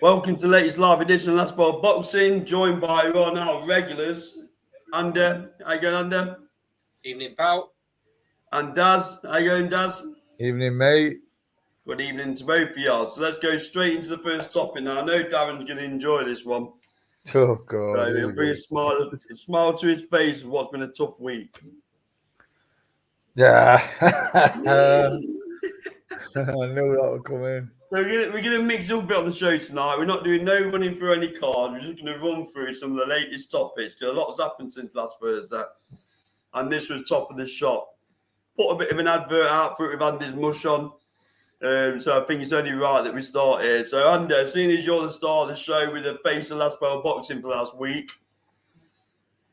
Welcome to the latest live edition of Last Ball Boxing, joined by one of our regulars, Ander. How you going, Ander? Evening, pal. And Daz. How you going, Daz? Evening, mate. Good evening to both of y'all. So let's go straight into the first topic now. I know Darren's going to enjoy this one. Oh, God. So he'll bring a smile to his face of what's been a tough week. Yeah. I knew that would come in. So we're gonna mix up a bit on the show tonight. We're not doing no running through any cards. We're just gonna run through some of the latest topics because a lot's happened since last Thursday, and this was top of the shop. Put a bit of an advert out for it with Andy's mush on, so I think it's only right that we start here. So Andy, seeing as you're the star of the show with the face of Last Bell Boxing for last week,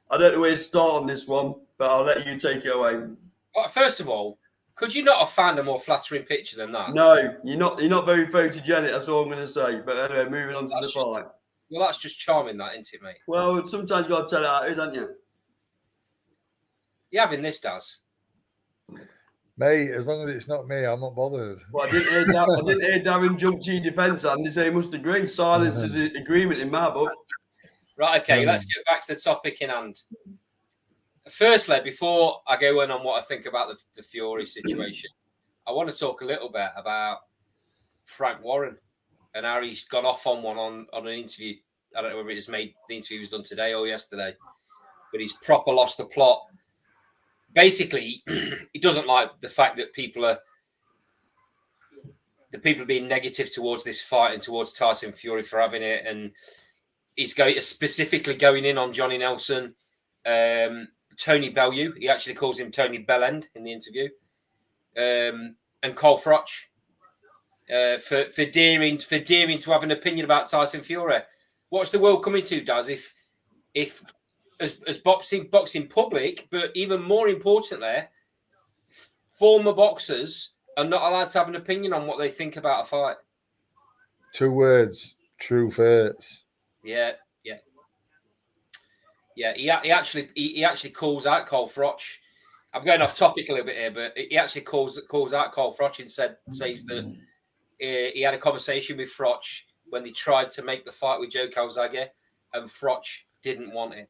I don't know where to start on this one, but I'll let you take it away. Well, first of all, could you not have found a more flattering picture than that? No, you're not very photogenic. That's all I'm going to say. But anyway, moving on to the fight. Well, that's just charming, that, isn't it, mate? Well, sometimes you got to tell it how it is, haven't you? You're having this, Daz. Mate, as long as it's not me, I'm not bothered. Well, I didn't hear Darren jump to your defence, Andy, so he must agree. Silence is an agreement in my book. Right, okay, let's get back to the topic in hand. Firstly, before I go in on what I think about the Fury situation, I want to talk a little bit about Frank Warren and how he's gone off on one on an interview. I don't know whether the interview was done today or yesterday, but he's proper lost the plot. Basically, he doesn't like the fact that people are being negative towards this fight and towards Tyson Fury for having it, and he's specifically going in on Johnny Nelson. Tony Bellew, he actually calls him Tony Bellend in the interview, and Cole Froch for daring to have an opinion about Tyson Fury. What's the world coming to, Daz? If as boxing public, but even more importantly, former boxers are not allowed to have an opinion on what they think about a fight. 2 words: true fates. Yeah. He actually calls out Cole Froch. I'm going off topic a little bit here, but he actually calls out Cole Froch and says that he had a conversation with Froch when they tried to make the fight with Joe Calzaghe, and Froch didn't want it.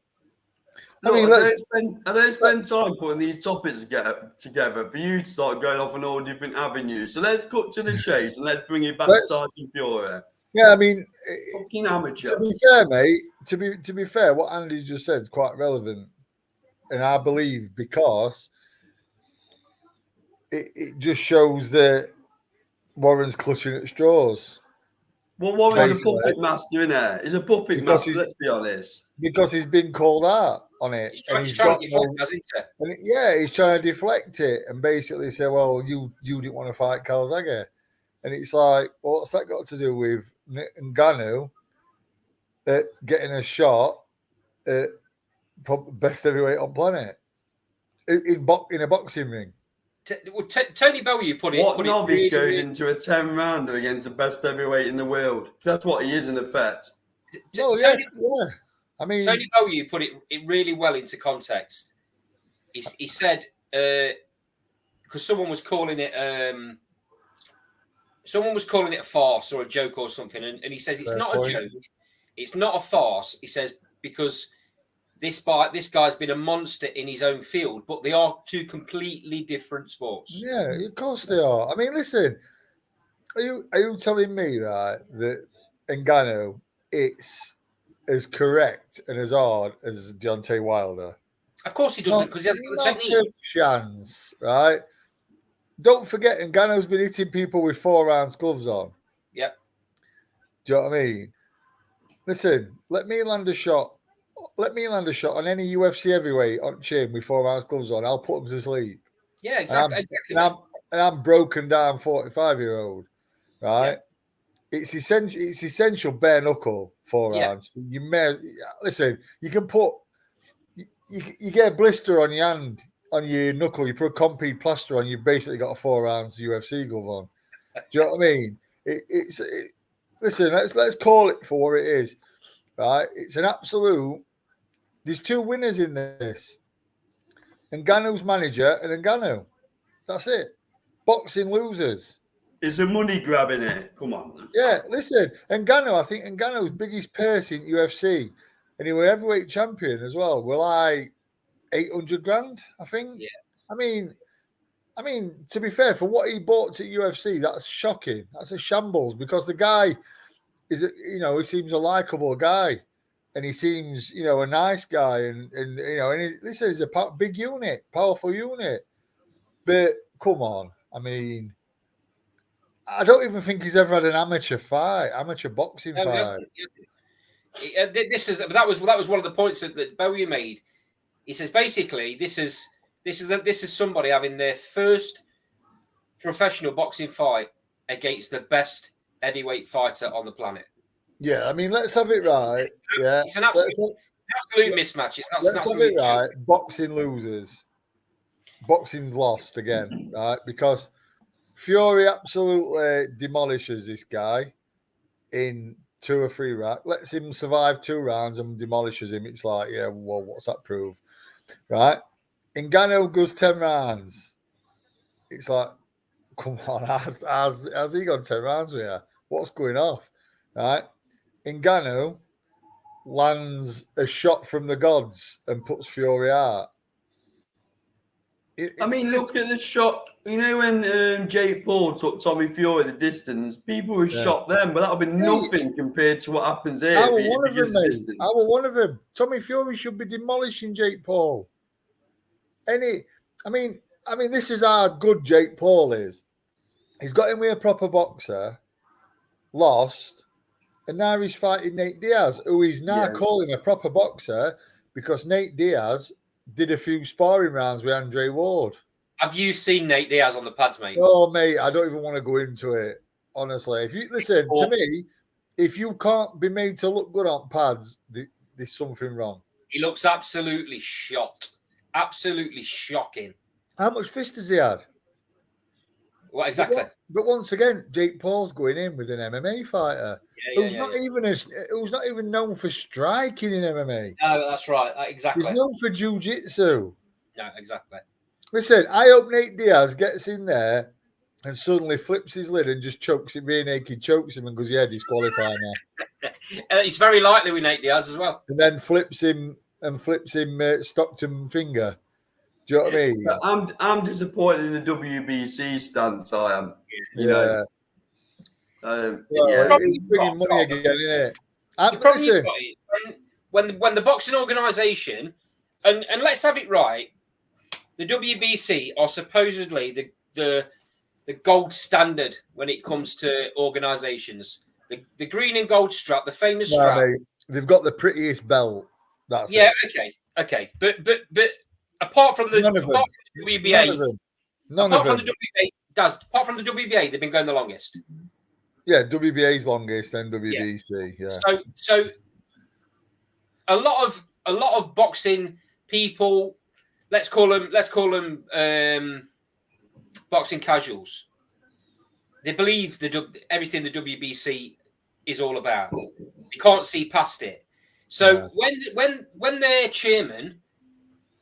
I don't spend time putting these topics together for you to start going off on all different avenues. So let's cut to the chase and let's bring it back to Tyson Fury. Yeah, I mean, fucking amateur. To be fair, mate. To be fair, what Andy just said is quite relevant, and I believe because it just shows that Warren's clutching at straws. Well, Warren's a puppet master, isn't it? He's a puppet master. Let's be honest. Because he's been called out on it. He's trying to deflect, hasn't he? He's trying to deflect it and basically say, "Well, you didn't want to fight Calzaghe," and it's like, well, what's that got to do with Ngannou getting a shot at best heavyweight on planet in a boxing ring? Tony Bellew put it. What novice goes into a 10-rounder against the best heavyweight in the world? That's what he is in effect. I mean, Tony Bellew put it really well into context. He said because someone was calling it a farce or a joke or something, and he says it's not a joke, it's not a farce. He says because this guy's been a monster in his own field, but they are 2 completely different sports. Yeah, of course they are. I mean, listen, are you telling me, right, that Ngannou it's as correct and as hard as Deontay Wilder? Of course he doesn't, because he hasn't got the technique. Not a chance, right? Don't forget, Ngannou's been hitting people with 4-ounce gloves on. Yep. Do you know what I mean? Listen, let me land a shot on any UFC heavyweight on chin with 4-ounce gloves on. I'll put them to sleep. Yeah, exactly. And I'm broken down 45-year-old, right? Yeah. It's essential bare knuckle 4-ounce. You may listen. You can put you get a blister on your hand, on your knuckle. You put a Compeed plaster on. You've basically got a 4-ounce UFC glove on. Do you know what I mean? Listen, let's call it for what it is, right? It's an absolute. There's 2 winners in this. Ngannou's manager and Ngannou. That's it. Boxing losers. It's a money grab, innit? Come on. Yeah, listen, Ngannou, I think Ngannou's biggest purse in UFC, and he was heavyweight champion as well, were like 800 grand, I think. Yeah. I mean, to be fair, for what he bought to UFC, that's shocking. That's a shambles because the guy is, he seems a likable guy, and he seems, a nice guy, and listen, he's a big unit, powerful unit. But come on, I mean, I don't even think he's ever had an amateur boxing fight. That was one of the points that Bowie made. He says basically this is somebody having their first professional boxing fight against the best heavyweight fighter on the planet. Yeah, I mean, let's have it right. It's an absolute mismatch. It's not. Let's have it right. Boxing losers. Boxing's lost again, right? Because Fury absolutely demolishes this guy in 2 or 3 rounds. Lets him survive 2 rounds and demolishes him. It's like, yeah, well, what's that prove? Right? Ngannou goes 10 rounds. It's like, come on, has he gone 10 rounds with you? What's going off? Right? Ngannou lands a shot from the gods and puts Fury out. I mean, look at the shot. You know when Jake Paul took Tommy Fury the distance, people were shocked then, but that'll be nothing compared to what happens here. I was one of them. Tommy Fury should be demolishing Jake Paul. I mean, this is how good Jake Paul is. He's got him with a proper boxer, lost, and now he's fighting Nate Diaz, who he's now calling a proper boxer because Nate Diaz did a few sparring rounds with Andre Ward. Have you seen Nate Diaz on the pads, mate? Oh, mate, I don't even want to go into it. Honestly, if you listen to me, if you can't be made to look good on pads, there's something wrong. He looks absolutely shot, absolutely shocking. How much fist has he had? What exactly? But once again, Jake Paul's going in with an MMA fighter who's not even known for striking in MMA. No, that's right. Exactly. He's known for jiu-jitsu. No, exactly. Listen, I hope Nate Diaz gets in there and suddenly flips his lid and just chokes him, rear naked chokes him and goes, yeah, disqualify now. It's very likely with Nate Diaz as well. And then flips him Stockton finger. Do you know what I mean? I'm disappointed in the WBC stance. I am. You know. He's bringing money again, isn't it? The problem you've got is when the boxing organisation, and let's have it right, the WBC are supposedly the gold standard when it comes to organisations. The green and gold strap, the famous strap. Mate, they've got the prettiest belt. That's it. Okay, but apart from the WBA, apart from the WBA, they've been going the longest. Yeah, WBA's longest, then WBC. Yeah. So a lot of boxing people, let's call them boxing casuals. They believe everything the WBC is all about. They can't see past it. So when their chairman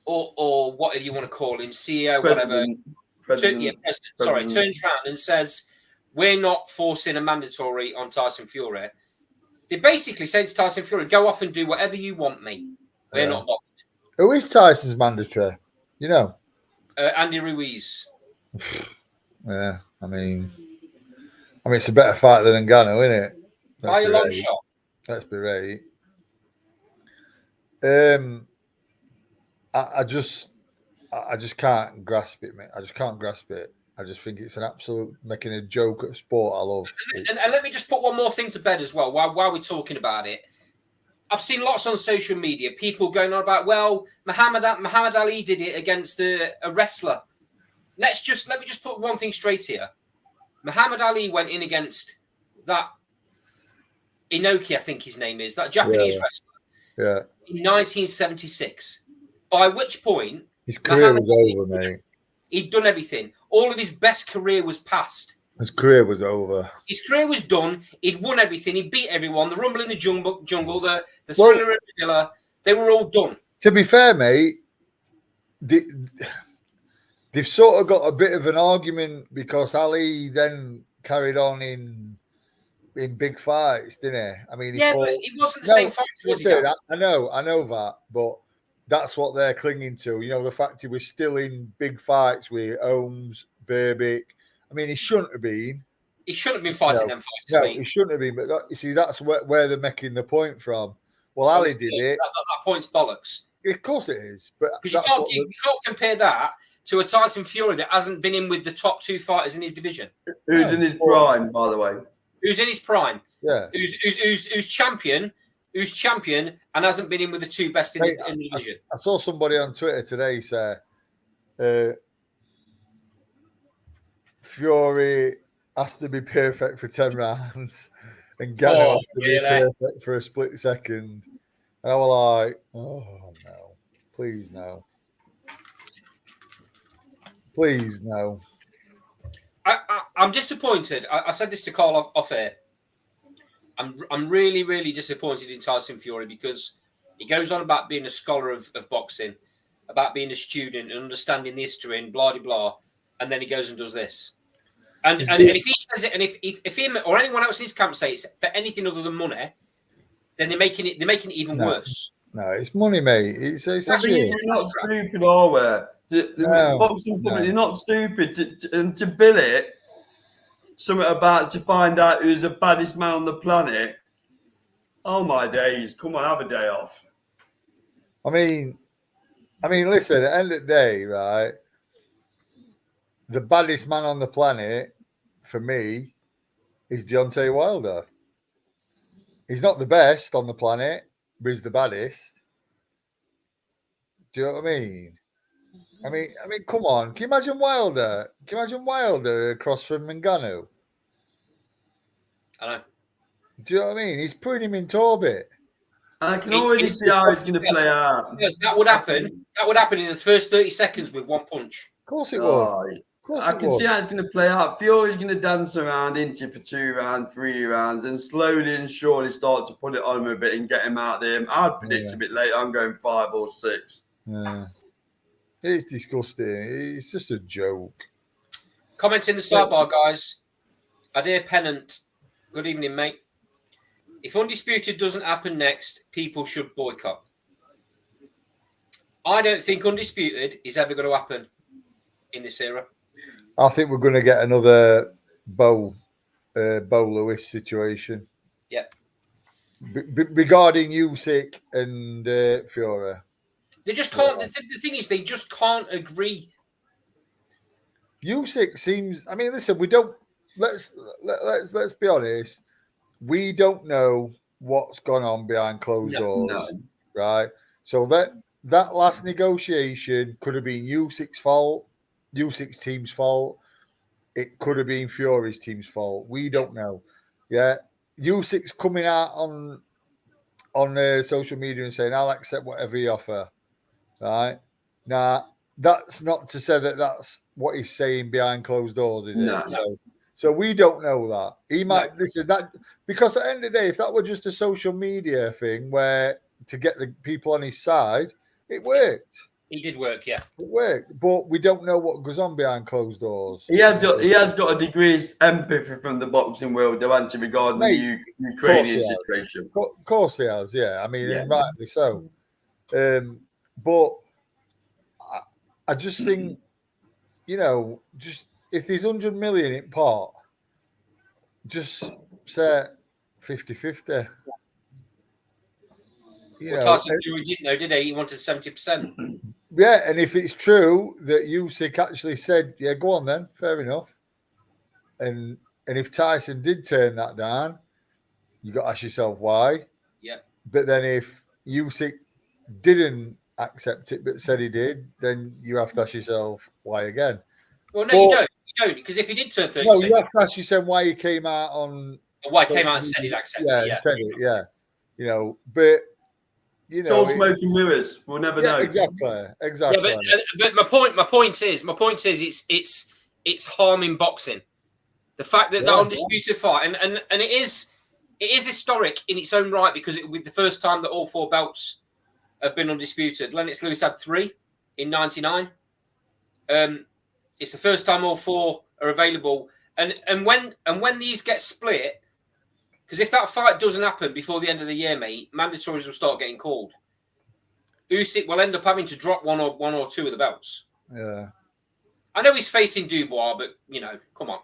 or whatever you want to call him, CEO, president, turns around and says, we're not forcing a mandatory on Tyson Fury. They're basically saying to Tyson Fury, go off and do whatever you want, mate. We're not bothered. Who is Tyson's mandatory? You know? Andy Ruiz. Yeah, I mean, it's a better fight than Ngannou, isn't it? By a long shot. Let's be right. I just can't grasp it, mate. I just can't grasp it. I just think it's an absolute making a joke at sport. I love. And let me just put one more thing to bed as well while we're talking about it. I've seen lots on social media, people going on about, well, Muhammad Ali did it against a wrestler. Let me just put one thing straight here. Muhammad Ali went in against that Inoki, I think his name is, that Japanese wrestler. In 1976. By which point his career was over, mate. He'd done everything. All of his best career was past. His career was over. His career was done. He'd won everything. He beat everyone. The Rumble in the Jungle, the Thriller in Manila, they were all done. To be fair, mate, they've sort of got a bit of an argument because Ali then carried on in big fights, didn't he? I mean, Yeah, but it wasn't the same fight, was he? I know that, but that's what they're clinging to. You know, the fact he was still in big fights with Holmes, Berbick. I mean, he shouldn't have been. He shouldn't have been fighting them fights. No, he shouldn't have been. But you see, that's where they're making the point from. Well, Ali did it. That point's bollocks. Of course it is. But because you can't compare that to a Tyson Fury that hasn't been in with the top 2 fighters in his division. Who's in his prime, by the way? Who's in his prime? Yeah. Who's champion? Who's champion and hasn't been in with the 2 best in the division? I saw somebody on Twitter today say Fury has to be perfect for 10 rounds and Gano has to be perfect for a split second. And I was like, oh no, please no. Please no. I'm disappointed. I said this to Carl off air. I'm really, really disappointed in Tyson Fury because he goes on about being a scholar of boxing, about being a student and understanding the history and blah, blah, blah. And then he goes and does this. And if he says it, and if him or anyone else in his camp says it's for anything other than money, then they're making it even worse. No, it's money, mate. It's actually you're not stupid, are we? The boxing public, you're not stupid to bill it. Something about to find out who's the baddest man on the planet. Oh my days! Come on, have a day off. I mean, listen. At the end of the day, right? The baddest man on the planet for me is Deontay Wilder. He's not the best on the planet, but he's the baddest. Do you know what I mean? I mean, come on. Can you imagine Wilder? Can you imagine Wilder across from Ngannou? I know. Do you know what I mean? He's putting him in orbit. I can already see how it's going to play out. Yes, that would happen. That would happen in the first 30 seconds with one punch. Of course it would. I can see how it's going to play out. Fury's going to dance around into for 2 rounds, 3 rounds, and slowly and surely start to put it on him a bit and get him out there. I'd predict a bit later. I'm going 5 or 6. Yeah. It's disgusting. It's just a joke. Comment in the sidebar, guys. Adair Pennant. Good evening, mate. If Undisputed doesn't happen next, people should boycott. I don't think Undisputed is ever going to happen in this era. I think we're going to get another Bo Lewis situation. Yeah. Regarding Usyk and Fury. They just can't. The thing is, they just can't agree. Usyk seems. I mean, listen. We don't. Let's be honest. We don't know what's gone on behind closed doors, right? So that last negotiation could have been Usyk's fault, Usyk's team's fault. It could have been Fury's team's fault. We don't know. Yeah, Usyk's coming out on social media and saying, "I'll accept whatever you offer." Right now, that's not to say that that's what he's saying behind closed doors, is it? So we don't know that. He might listen that because at the end of the day, if that were just a social media thing where to get the people on his side, it worked. He did work, yeah. It worked, but we don't know what goes on behind closed doors. He has got a degree of empathy from the boxing world, the regarding the Ukrainian situation. Of course he has, yeah. I mean, and rightly so. But I just think, just if there's 100 million in pot, just say 50-50. Tyson Fury didn't know, did he? He wanted 70%. Yeah, and if it's true that Usyk actually said, yeah, go on then, fair enough. And if Tyson did turn that down, you got to ask yourself why. Yeah. But then if Usyk didn't accept it but said he did, then you have to ask yourself why again. Well, no, you don't. You don't, because if he did turn 30%... No, you have to ask yourself why he came out on... Why he came out and said he'd accept it, yeah. Said it, yeah. But... It's all smoke and mirrors. We'll never know. Exactly. Yeah, but my point is, it's harming boxing. The fact that that undisputed fight, and it is historic in its own right because it will be the first time that all 4 belts have been undisputed. Lennox Lewis had 3 in '99. It's the first time all 4 are available, And when these get split, because if that fight doesn't happen before the end of the year, mate, mandatories will start getting called. Usyk will end up having to drop one or two of the belts. Yeah. I know he's facing Dubois, but come on.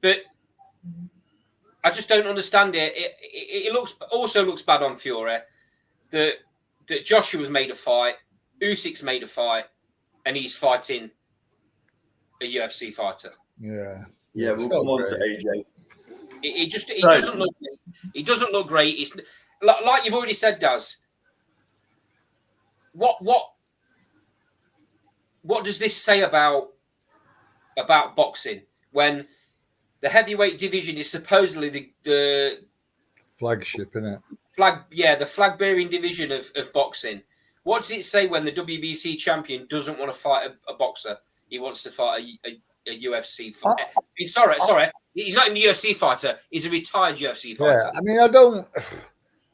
But I just don't understand it. It looks bad on Fury that Joshua's made a fight, Usyk's made a fight, and he's fighting a UFC fighter. Yeah. Yeah, we'll come on to AJ. It doesn't look great. It doesn't look great. It's like you've already said, Daz. What does this say about boxing when the heavyweight division is supposedly the flagship, isn't it? The flag-bearing division of boxing. What does it say when the WBC champion doesn't want to fight a boxer? He wants to fight a UFC fighter. Sorry. He's not even a UFC fighter. He's a retired UFC fighter. Yeah, I mean,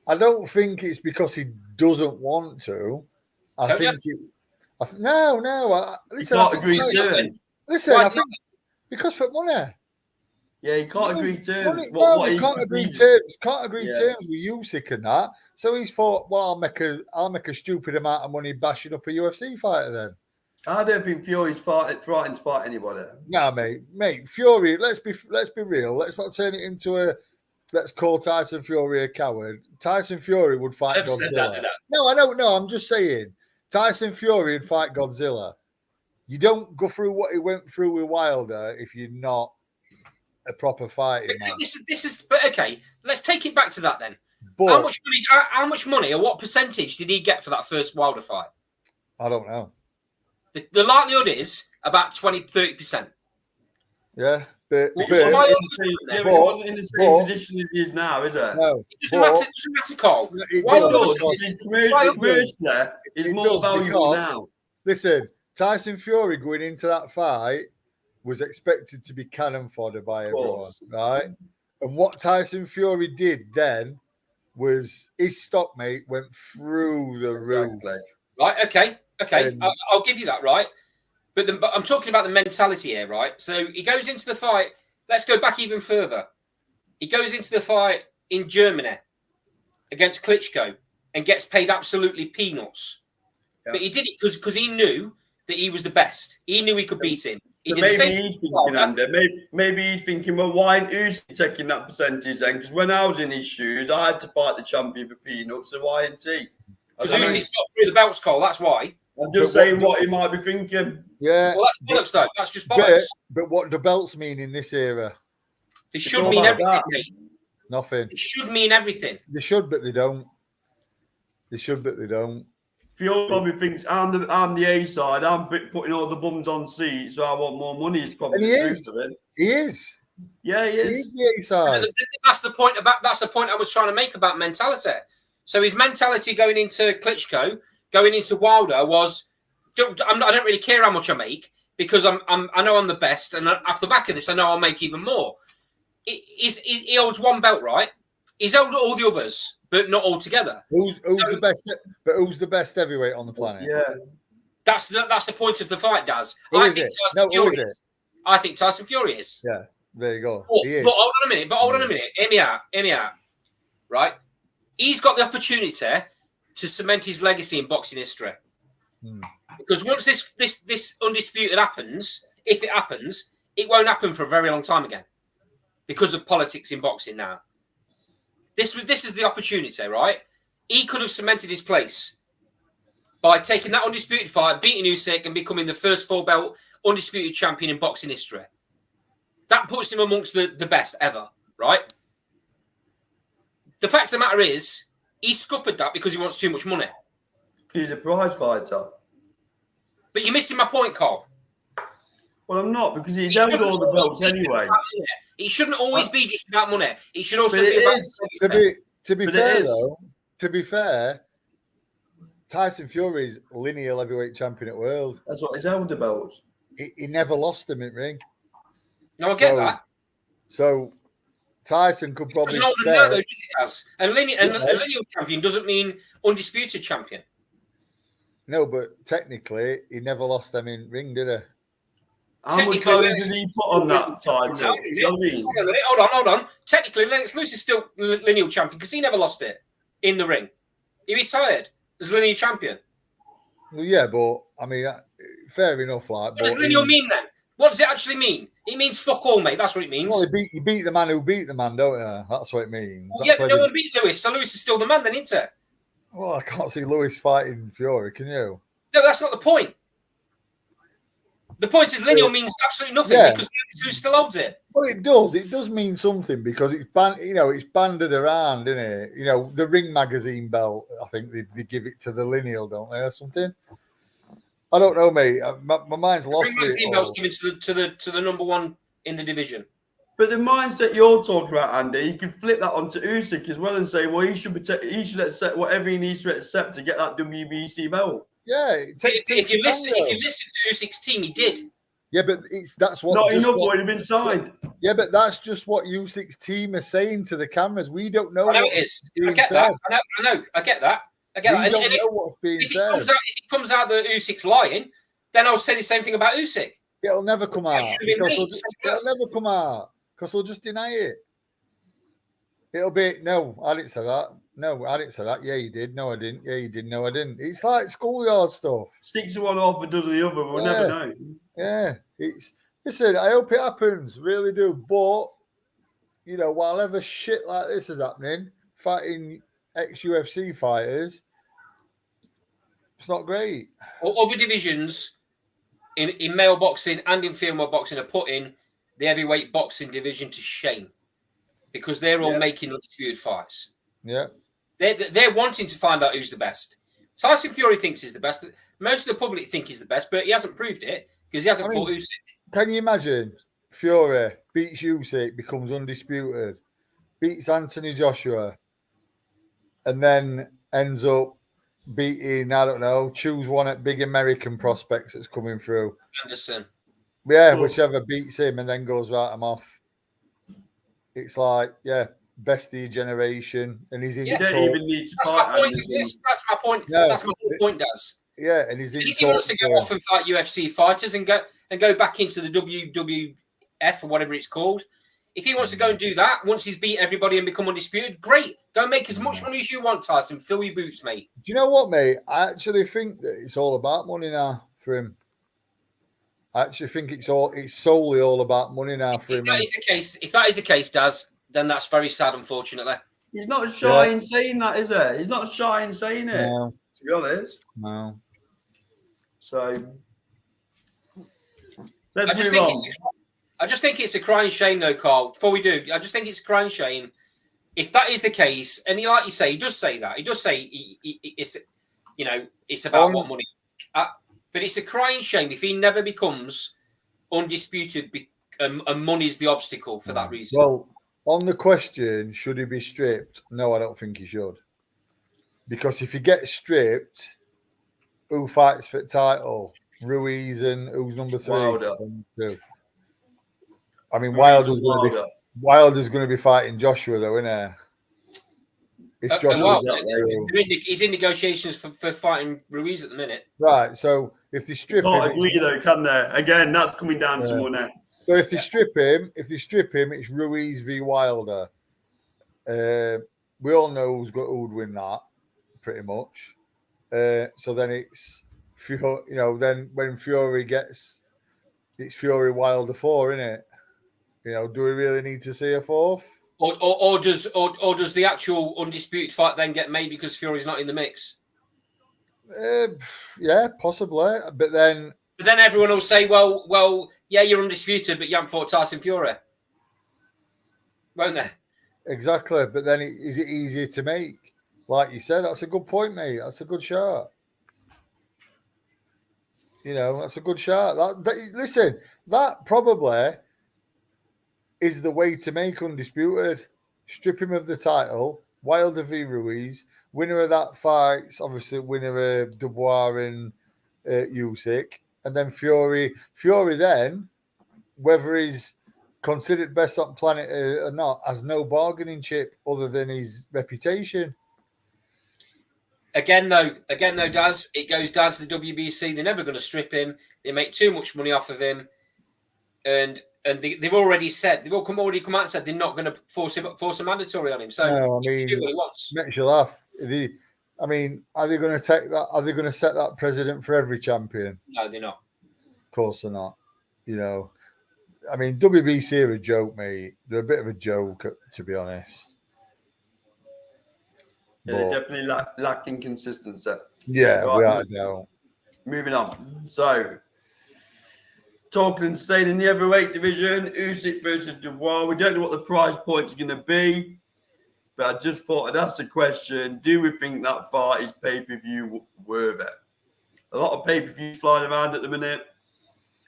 I don't think it's because he doesn't want to. Listen, I think because for money. Yeah, he can't agree terms. He can't agree terms. Can't agree terms with Usyk and that. So he's thought, well, I'll make a stupid amount of money bashing up a UFC fighter then. I don't think Fury's frightened to fight anybody. No, mate. Fury. Let's be real. Let's not turn it into let's call Tyson Fury a coward. Tyson Fury would fight Godzilla. No, I don't know. I'm just saying. Tyson Fury would fight Godzilla. You don't go through what he went through with Wilder if you're not a proper fighting man. But okay, let's take it back to that then. But, how much money or what percentage did he get for that first Wilder fight? I don't know. The likelihood is about 20-30%. Yeah. But he wasn't in the same position as he is now, is it? No. It doesn't matter, Carl. Is more valuable now. Listen, Tyson Fury going into that fight was expected to be cannon fodder by everyone, right? And what Tyson Fury did then was his stock, mate, went through the roof. Right, okay. I'll give you that, right? But I'm talking about the mentality here, right? So he goes into the fight. Let's go back even further. He goes into the fight in Germany against Klitschko and gets paid absolutely peanuts. Yeah. But he did it because he knew that he was the best. He knew he could beat him. Maybe he's thinking, well, why ain't Usyk taking that percentage then? Because when I was in his shoes, I had to fight the champion for peanuts, so why ain't he? Because Usyk's got through the belts, Cole, that's why. I'm just saying what he might be thinking. Yeah. Well, that's bollocks, though. That's just bollocks. But what do belts mean in this era? They should mean everything, mate. Nothing. It should mean everything. They should, but they don't. They should, but they don't. Fury probably thinks I'm the A side. I'm putting all the bums on seats, so I want more money. It's probably the truth of it. He is. Yeah, he is. He is the A side. That's the point I was trying to make about mentality. So his mentality going into Klitschko, going into Wilder was, I don't really care how much I make because I know I'm the best, and off the back of this, I know I'll make even more. He holds one belt, right? He's held all the others, but not all together. Who's the best? But who's the best heavyweight on the planet? Yeah, that's the point of the fight, Daz. Who is I think Tyson Fury is. Yeah, there you go. But hold on a minute. Hear me out. Right? He's got the opportunity to cement his legacy in boxing history. Because once this undisputed happens, if it happens, it won't happen for a very long time again. Because of politics in boxing now. This is the opportunity, right? He could have cemented his place by taking that undisputed fight, beating Usyk, and becoming the first full-belt undisputed champion in boxing history. That puts him amongst the best ever, right? The fact of the matter is, he scuppered that because he wants too much money. He's a prize fighter. But you're missing my point, Carl. Well, I'm not, because he does all the belts anyway. It shouldn't always be just about money. It should also be about... To be fair, Tyson Fury is lineal heavyweight champion at world. That's what his elder belts. He never lost them in ring. No, I get that. So Tyson could probably say... A lineal champion doesn't mean undisputed champion. No, but technically, he never lost them in ring, did he? How much value did he put on that title? Hold on. Technically, Lennox Lewis is still lineal champion because he never lost it in the ring. He retired as lineal champion. Well, yeah, but I mean, fair enough. Like, What does lineal mean then? What does it actually mean? It means fuck all, mate. That's what it means. Well, you beat the man who beat the man, don't you? That's what it means. Well, yeah, but no one beat Lewis, so Lewis is still the man then, isn't it? Well, I can't see Lewis fighting Fury, can you? No, that's not the point. The point is lineal means absolutely nothing because Lewis still holds it. Well, it does. It does mean something because it's it's banded around, isn't it? You know, the Ring magazine belt. I think they give it to the lineal, don't they, or something? I don't know, mate. My mind's lost. Ring magazine belt's given to the number one in the division. But the mindset you're talking about, Andy, you can flip that onto Usyk as well and say, well, he should accept whatever he needs to accept to get that WBC belt. Yeah, if you listen to Usyk's team, he did. Yeah, but that's what not enough would have been signed. Yeah, but that's just what Usyk's team are saying to the cameras. We don't know. I know it is. I get that. I get that. If it comes out that Usyk's lying, then I'll say the same thing about Usyk. It'll never come out. It'll never come out because they'll just deny it. It'll be no, I didn't say that. No, I didn't say that. Yeah, you did. No, I didn't. Yeah, you did. No, I didn't. It's like schoolyard stuff. 6 of one, half a dozen of the other. We'll never know. Yeah, listen. I hope it happens. Really do. But you know, while ever shit like this is happening, fighting ex-UFC fighters, it's not great. Other divisions in male boxing and in female boxing are putting the heavyweight boxing division to shame because they're all making undisputed fights. Yeah. They're wanting to find out who's the best. Tyson Fury thinks he's the best. Most of the public think he's the best, but he hasn't proved it because he hasn't fought Usyk. Can you imagine Fury beats Usyk, becomes undisputed, beats Anthony Joshua, and then ends up beating, I don't know, choose one at big American prospects that's coming through. Anderson. Yeah, whichever beats him and then goes right, I'm off. It's like, best of your generation, and he's in. You don't even need to fight. That's my point. No. That's my point, Daz. Yeah, and he's in. If he wants to go off and fight UFC fighters and go back into the WWF or whatever it's called, if he wants to go and do that once he's beat everybody and become undisputed, great. Go and make as much money as you want, Tyson. Fill your boots, mate. Do you know what, mate? I actually think that it's all about money now for him. I actually think it's solely all about money now for him. If that is the case, Daz, then that's very sad, unfortunately. He's not shy in saying that, is he? He's not shy in saying it, to be honest. No. So, I just think it's a crying shame, though, Carl. Before we do, I just think it's a crying shame. If that is the case, and like you say, he does say that. He does say it's about what money. But it's a crying shame if he never becomes undisputed and money's the obstacle for that reason. Well, on the question, should he be stripped? No, I don't think he should. Because if he gets stripped, who fights for the title? Ruiz and who's number 3? Wilder. I mean, Wilder's going to be fighting Joshua, though, isn't he? If he's in negotiations for fighting Ruiz at the minute. Right, so if they strip him... agree, though, can they? Again, that's coming down to money. So if they strip him, it's Ruiz v Wilder. We all know who would win that, pretty much. So then it's then when Fury gets, it's Fury Wilder 4, isn't it? Do we really need to see a 4th? Or does the actual undisputed fight then get made because Fury's not in the mix? Yeah, possibly. But then everyone will say, well, yeah, you're undisputed, but you haven't fought Tyson Fury, won't they? Exactly. But then is it easier to make? Like you said, that's a good point, mate. That's a good shot. That's a good shot. Listen, that probably is the way to make undisputed. Strip him of the title. Wilder v Ruiz. Winner of that fight's obviously winner of Dubois and Usyk. And then Fury then, whether he's considered best on planet or not, has no bargaining chip other than his reputation. Again, though, Daz, it goes down to the WBC. They're never going to strip him. They make too much money off of him. and they've already come out and said they're not going to force a mandatory on him. So No, I he can do mean, what he wants. makes you laugh. I mean, are they going to take that? Are they going to set that precedent for every champion? No, they're not. Of course they're not. You know, I mean, WBC are a joke, mate. They're a bit of a joke, to be honest. Yeah, they're definitely lacking consistency. Yeah, Right, without a doubt. moving on. So, talking staying in the heavyweight division, Usyk versus Dubois. We don't know what the prize point is going to be, but I just thought I'd ask the question: do we think that fight is pay-per-view worthy? A lot of pay-per-views flying around at the minute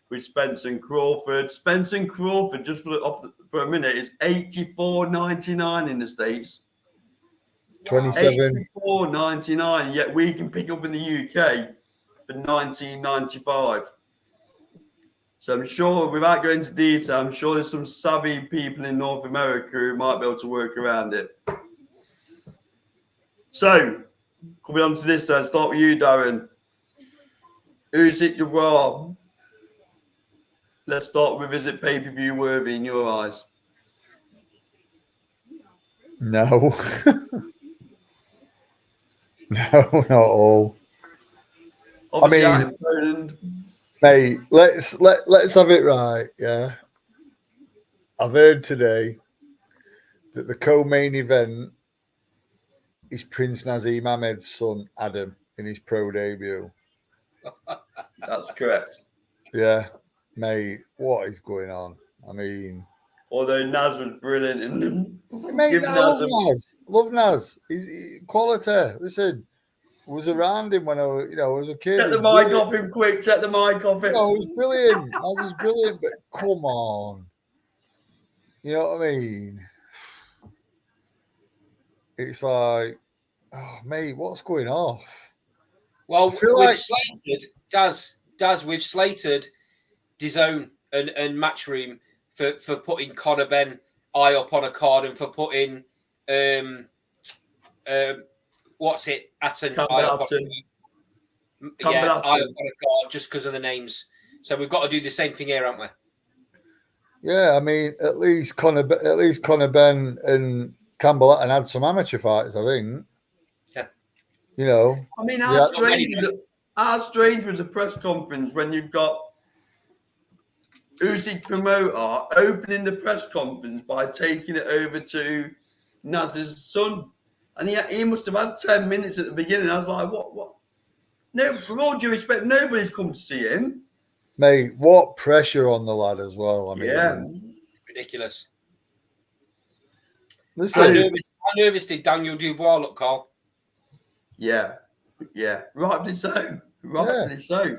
with Spence and Crawford. Spence and Crawford, just for a minute, is $84.99 in the States. 27. $84.99. Yet we can pick up in the UK for $19.95. So I'm sure, without going into detail, I'm sure there's some savvy people in North America who might be able to work around it. So, coming on to this, start with you, Darren. Usyk Dubois. Let's start with, is it pay-per-view worthy in your eyes? No. No, not all. Obviously, I mean, out in Poland. Mate, let's have it right. Yeah, I've heard today that the co-main event is Prince Naseem Ahmed's son Adam in his pro debut. That's correct. Yeah, mate, what is going on? I mean, Although Naz was brilliant in mate, I love Naz. Love Naz. He's quality. Listen, was around him when I was a kid. Take the mic off him quick. Take the mic off him. No, he's brilliant. Naz is brilliant, but come on. You know what I mean? It's like, oh, mate, what's going off? Well, we've slated, we've slated DAZN and Matchroom for putting Conor Benn eye up on a card and for putting what's it? Atton eye up on eye up on a card just because of the names. So we've got to do the same thing here, haven't we? Yeah, I mean, at least Conor Benn and Campbell Atton had some amateur fights, I think. Yeah. You know. I mean, how strange was a press conference when you've got Usyk promoter opening the press conference by taking it over to Naz's son. And he must have had 10 minutes at the beginning. I was like, what? No, for all due respect, nobody's come to see him. Mate, what pressure on the lad as well. I mean, yeah. Ridiculous. Listen, how nervous did Daniel Dubois look, Carl? Yeah. Rightly so. So.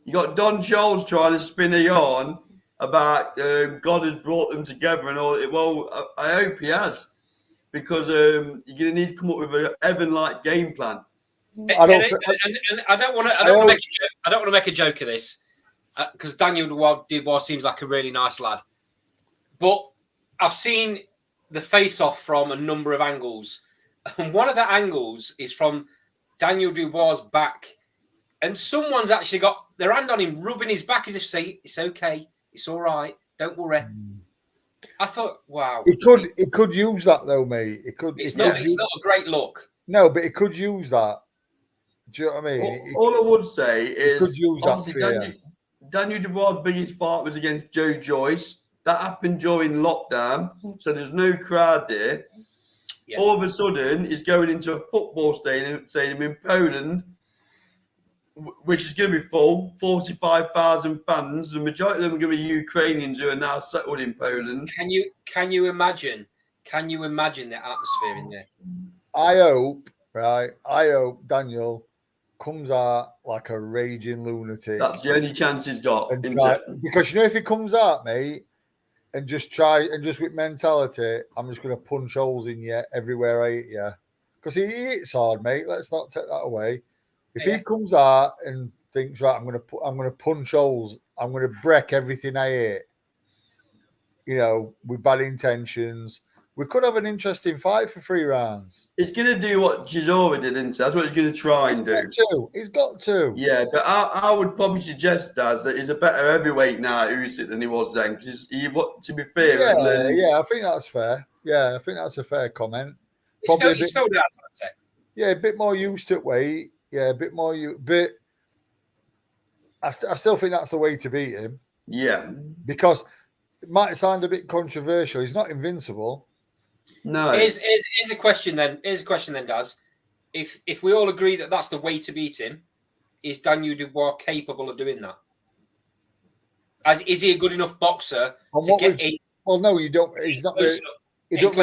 You got Don Scholes trying to spin a yarn about God has brought them together and all. Well, I hope he has, because you're going to need to come up with an Evan-like game plan. I don't want to make a joke of this because Daniel Dubois seems like a really nice lad, but I've seen the face-off from a number of angles, and one of the angles is from Daniel Dubois' back, and someone's actually got their hand on him, rubbing his back as if to say, "It's okay, it's all right, don't worry." I thought, wow, it could use that though, mate. It's not a great look. No, but it could use that. Do you know what I mean? All I would say is obviously Daniel Dubois' biggest fight was against Joe Joyce. That happened during lockdown, so there's no crowd there. Yeah. All of a sudden, he's going into a football stadium in Poland, which is going to be full, 45,000 fans. The majority of them are going to be Ukrainians who are now settled in Poland. Can you imagine the atmosphere in there? I hope Daniel comes out like a raging lunatic. That's the only chance he's got. Because if he comes out, mate, and just with mentality, I'm just going to punch holes in you everywhere I hit you. Because he hits hard, mate. Let's not take that away. If he comes out and thinks, right, I'm going to punch holes, I'm going to break everything I hit, with bad intentions, we could have an interesting fight for 3 rounds. He's going to do what Chisora did, isn't he? That's what he's going to try and do. He's got to. Yeah, but I would probably suggest, Daz, that he's a better heavyweight now, Usyk, than he was then. Because to be fair, I think that's fair. Yeah, I think that's a fair comment. He's filled out, I'd say. Yeah, a bit more used to weight. Yeah, a bit more. But I still think that's the way to beat him. Yeah. Because it might sound a bit controversial. He's not invincible. No. Here's a question then. Daz. If we all agree that that's the way to beat him, is Daniel Dubois capable of doing that? Is he a good enough boxer to get in? Well, no, you don't. He's not. He don't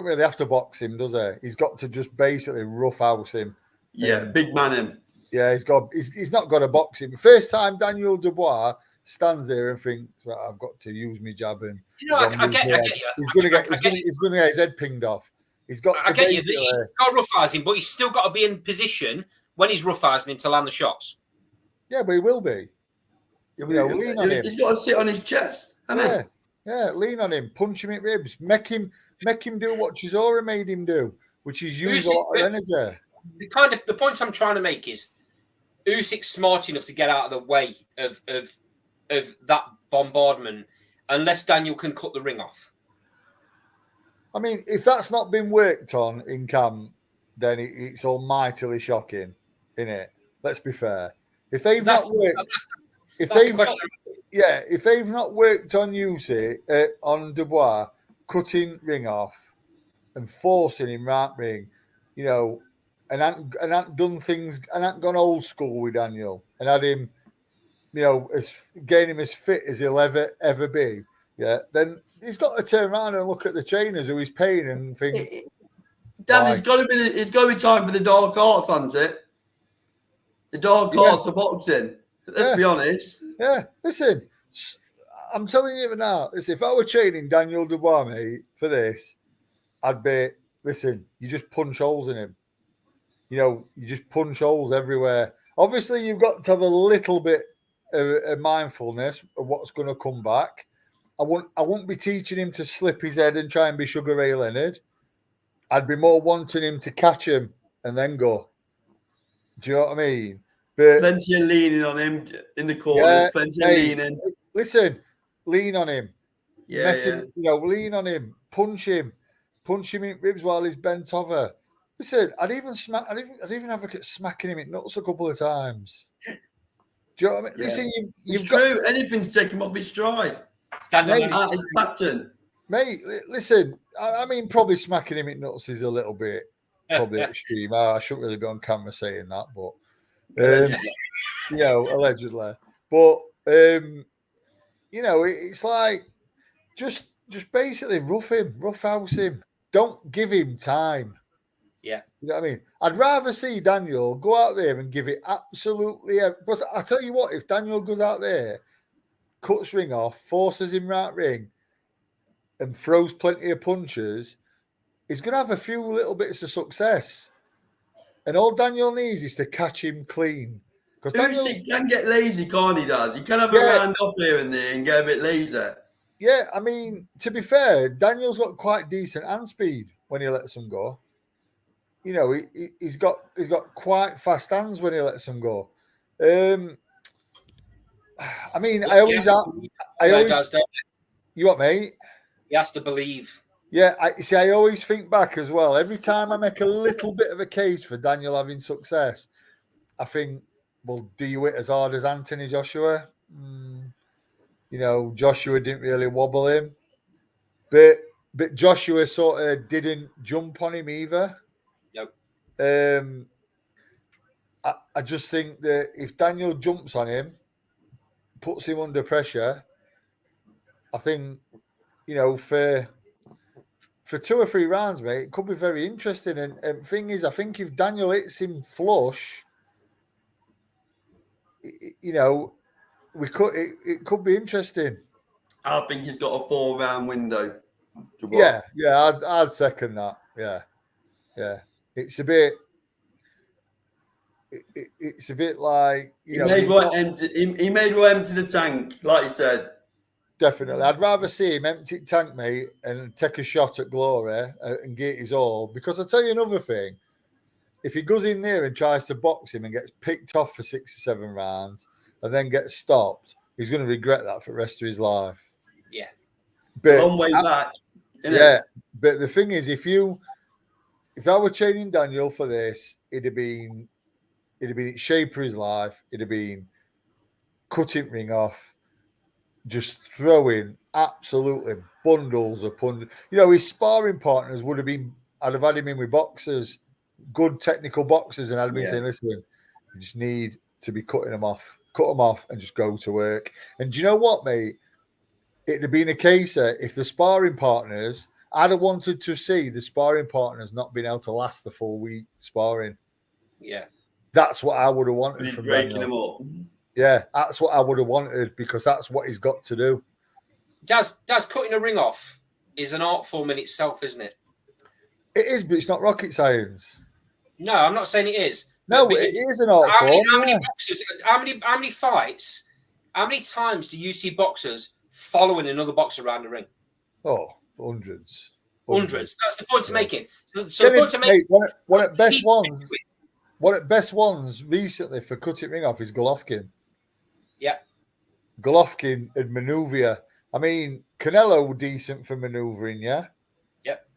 really have to box him, does he? He's got to just basically roughhouse him. Yeah, big man him. Yeah, he's not got to box him. First time Daniel Dubois stands there and thinks, well, I've got to use my jab and I get you. He's going to get his head pinged off. He's got. I get you. He's got roughhousing, but he's still got to be in position when he's roughhousing him to land the shots. Yeah, but he will be. Lean on him. He's got to sit on his chest. Yeah, lean on him, punch him in ribs, make him do what Chisora made him do, which is use a lot of energy. The point I'm trying to make is Usyk's smart enough to get out of the way of that bombardment, unless Daniel can cut the ring off. I mean, if that's not been worked on in camp, then it's almightily shocking, isn't it? Let's be fair. If they've not worked, if they've not worked on Usyk, on Dubois, cutting ring off and forcing him right ring, and hadn't done things, and hadn't gone old school with Daniel, and had him, getting him as fit as he'll ever be. Yeah, then he's got to turn around and look at the trainers who he's paying and think, Dad, it's got to be time for the dark arts, hasn't it? The dark arts of boxing. Let's be honest. Yeah, listen, I'm telling you now. Listen, if I were training Daniel Dubois, mate, for this, I'd be, listen, you just punch holes in him. You just punch holes everywhere. Obviously, you've got to have a little bit of mindfulness of what's going to come back. I won't be teaching him to slip his head and try and be Sugar Ray Leonard. I'd be more wanting him to catch him and then go. Do you know what I mean? But plenty of leaning on him in the corners. Plenty of leaning. Listen, lean on him. Yeah. Lean on him. Punch him in ribs while he's bent over. Listen, I'd even have a look at smacking him in nuts a couple of times. Do you know what I mean? Yeah. Listen, you've got anything to take him off his stride. Standing on his pattern. Mate, listen, I mean, probably smacking him in nuts is a little bit probably extreme. I shouldn't really be on camera saying that, but allegedly. But it's like just basically roughhouse him. Don't give him time. Yeah. You know what I mean? I'd rather see Daniel go out there and give it absolutely. But I tell you what, if Daniel goes out there, cuts ring off, forces him right ring, and throws plenty of punches, he's going to have a few little bits of success. And all Daniel needs is to catch him clean. Because Daniel can get lazy, can't he, Dad? He can have a round off here and there and get a bit lazy. Yeah, I mean, to be fair, Daniel's got quite decent hand speed when he lets them go. He's got quite fast hands when he lets them go. I mean, I always. You what, mate? He has to believe. Yeah, I always think back as well. Every time I make a little bit of a case for Daniel having success, I think, well, do you hit as hard as Anthony Joshua? Joshua didn't really wobble him, but Joshua sort of didn't jump on him either. Yep. I just think that if Daniel jumps on him, puts him under pressure, I think, for 2 or 3 rounds, mate, it could be very interesting. And thing is, I think if Daniel hits him flush, it could be interesting. I think he's got a 4-round window. Yeah, I'd second that. Yeah. It's a bit like he made well empty the tank, like you said. Definitely. I'd rather see him empty tank, mate, and take a shot at Glory and get his all. Because I'll tell you another thing. If he goes in there and tries to box him and gets picked off for 6 or 7 rounds and then gets stopped, he's going to regret that for the rest of his life. Yeah. But Long way back. Yeah. But the thing is, if I were training Daniel for this, it'd have been in shape for his life. It'd have been cutting ring off, just throwing absolutely bundles upon. His sparring partners would have been. I'd have had him in with boxers, good technical boxers, and I'd have been saying, "Listen, you just need to be cutting them off, and just go to work." And do you know what, mate? It'd have been a case that if the sparring partners, I'd have wanted to see the sparring partners not being able to last the full week sparring. Yeah. That's what I would have wanted He's from breaking Daniel. him up. Yeah, that's what I would have wanted because that's what he's got to do. Does cutting a ring off is an art form in itself, isn't it? It is, but it's not rocket science. No, I'm not saying it is. No, it is an art form. How many boxers? How many fights? How many times do you see boxers following another boxer around the ring? Oh, hundreds. Hundreds. That's the point to making. So the point to make. One at best ones recently for cutting ring off is Golovkin. Yeah. Golovkin and maneuver. I mean, Canelo decent for manoeuvring, yeah. Yep.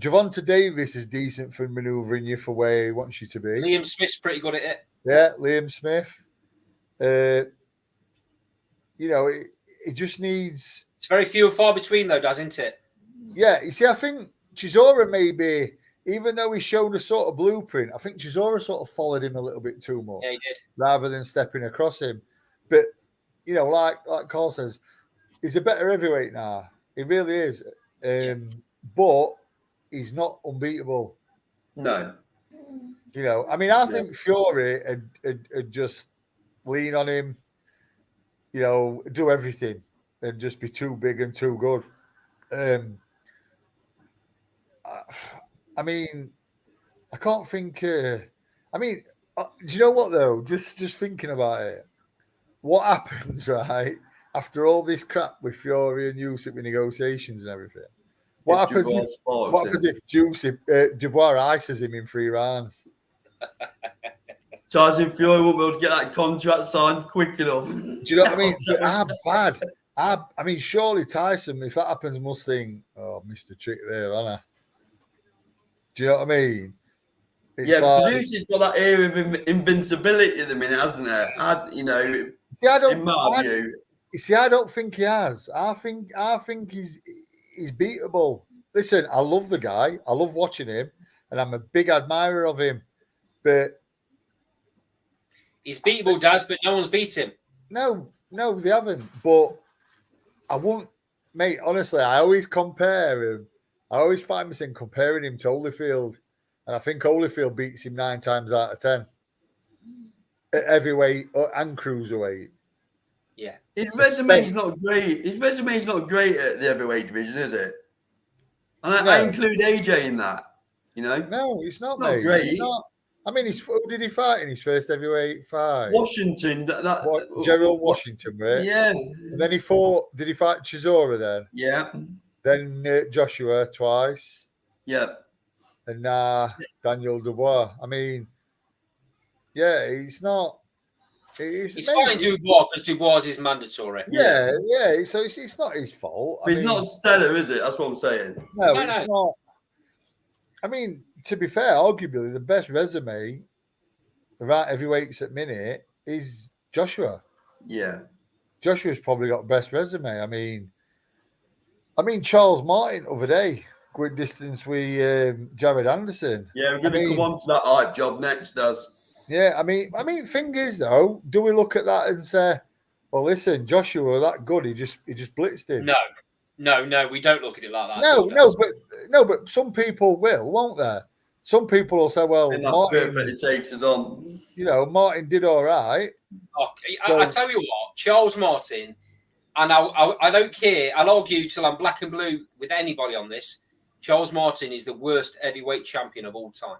Gervonta Davis is decent for manoeuvring you for where he wants you to be. Liam Smith's pretty good at it. Yeah, Liam Smith. It just needs. It's very few and far between, though, doesn't it? Yeah, you see, I think Chisora maybe, even though he's shown a sort of blueprint, I think Chisora sort of followed him a little bit too much. Yeah, he did. Rather than stepping across him. But, like Carl says, he's a better heavyweight now. He really is. But he's not unbeatable. No. I think Fury would just lean on him, do everything and just be too big and too good. I can't think. Do you know what though? Just thinking about it, what happens right after all this crap with Fury and Usyk with negotiations and everything? What happens if Dubois ices him in 3 rounds? Tyson Fury won't be able to get that contract signed quick enough. Do you know what I mean? How bad? Surely Tyson, if that happens, must think, "Oh, Mr. Trick there, Anna." Do you know what I mean? It's Producer's got that air of invincibility at the minute, hasn't it? In my view. You see, I don't think he has. I think he's beatable. Listen, I love the guy. I love watching him, and I'm a big admirer of him. But he's beatable, Daz, but no one's beat him. No, they haven't. But I won't, mate. Honestly, I always compare him. I always find myself comparing him to Holyfield, and I think Holyfield beats him 9 times out of 10 at heavyweight and cruiserweight. Yeah, his resume's not great. His resume's not great at the heavyweight division, is it? And I include AJ in that. No, it's not, not mate. great. It's not. I mean, who did he fight in his first heavyweight fight? Washington. Gerald Washington, right? Yeah. And then did he fight Chisora then? Yeah. Then Joshua twice. Yeah. And now Daniel Dubois. I mean, yeah, he's not. He's fighting Dubois because Dubois is mandatory. Yeah. So it's not his fault. But it's not stellar, is it? That's what I'm saying. No, it's not. I mean, to be fair, arguably the best resume around heavyweights at minute is Joshua. Yeah. Joshua's probably got the best resume. I mean, Charles Martin over day, quick distance with Jared Anderson. Yeah, we're going to come on to that hype job next, Does. Yeah, I mean, thing is though, do we look at that and say, well, listen, Joshua that good, he just blitzed him? No, we don't look at it like that. No, but some people will, won't they? Some people will say, well, Martin perfectly takes it on. Martin did all right. Okay, so, I tell you what, Charles Martin, and I don't care. I'll argue till I'm black and blue with anybody on this. Charles Martin is the worst heavyweight champion of all time.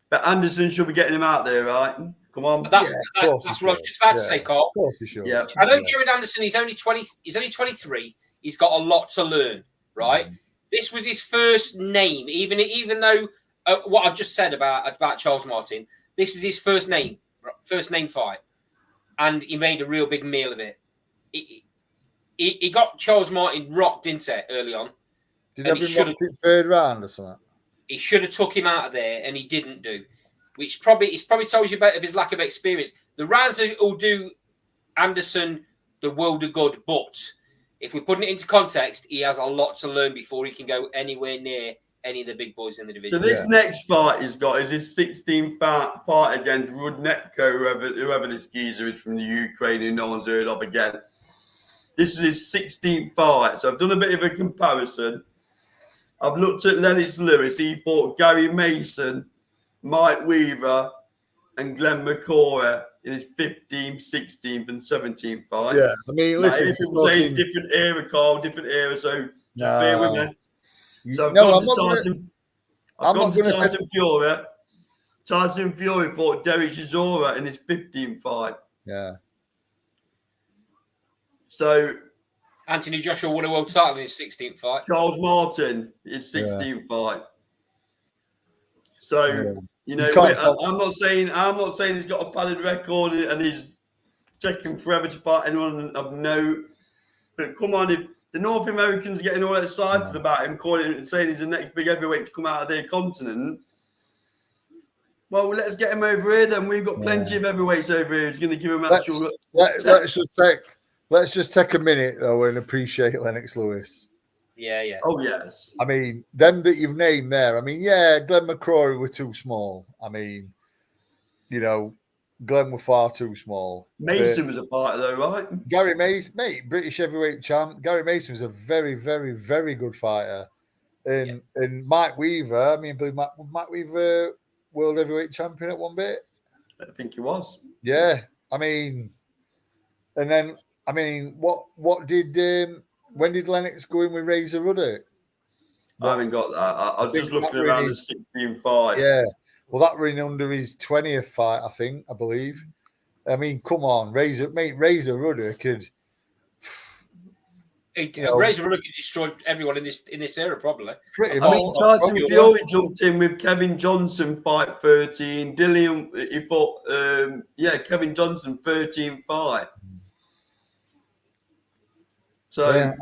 But Anderson should be getting him out there, right? Come on. That's what I was just about to say, Carl. Of course he should. Yeah. I know Jared Anderson. He's only 20. He's only 23. He's got a lot to learn, right? This was his first name, even though what I've just said about Charles Martin, this is his first name fight, and he made a real big meal of it. He got Charles Martin rocked into it early on. Did he have him third round or something? He should have took him out of there, and he didn't do, which probably tells you about his lack of experience. The rounds will do Anderson the world of good, but if we're putting it into context, he has a lot to learn before he can go anywhere near any of the big boys in the division. So this next fight he's got is his 16th fight against Rudnetko, whoever this geezer is from the Ukraine who no one's heard of again. This is his 16th fight. So I've done a bit of a comparison. I've looked at Lennox Lewis. He fought Gary Mason, Mike Weaver, and Glenn McCoy in his 15th, 16th, and 17th fight. Yeah, I mean, listen. People say it's different era, Carl, different era. So just bear with me. So I've gone to Tyson Fury. Tyson Fury fought Derek Chisora in his 15th fight. Yeah. So Anthony Joshua won a world title in his 16th fight. Charles Martin, his 16th fight. So you know, I'm not saying he's got a padded record and he's taking forever to fight anyone of note. But come on, if the North Americans are getting all excited about him, calling and saying he's the next big heavyweight to come out of their continent, well, let's get him over here. Then we've got plenty of heavyweights over here who's going to give him actual. Let's just take a minute though and appreciate Lennox Lewis. Yeah. Oh yes. I mean, them that you've named there. I mean, Glenn McCrory were too small. I mean, you know, Glenn were far too small. Mason was a fighter though, right? Gary Mason, mate, British heavyweight champ. Gary Mason was a very, very, very good fighter. And Mike Weaver, I mean, Mike Weaver world heavyweight champion at one bit. I think he was. Yeah, I mean, and then what did when did Lennox go in with Razor Ruddock? I haven't got that. I was just looking around the 16 fight. Yeah. Well, that were in under his 20th fight, I believe. I mean, come on, Razor Ruddock could. Razor Ruddock could destroy everyone in this era, probably. Pretty I much. mean, Tyson Fury jumped in with Kevin Johnson, fight 13. Dillian, he fought, Kevin Johnson, 13 fight. So,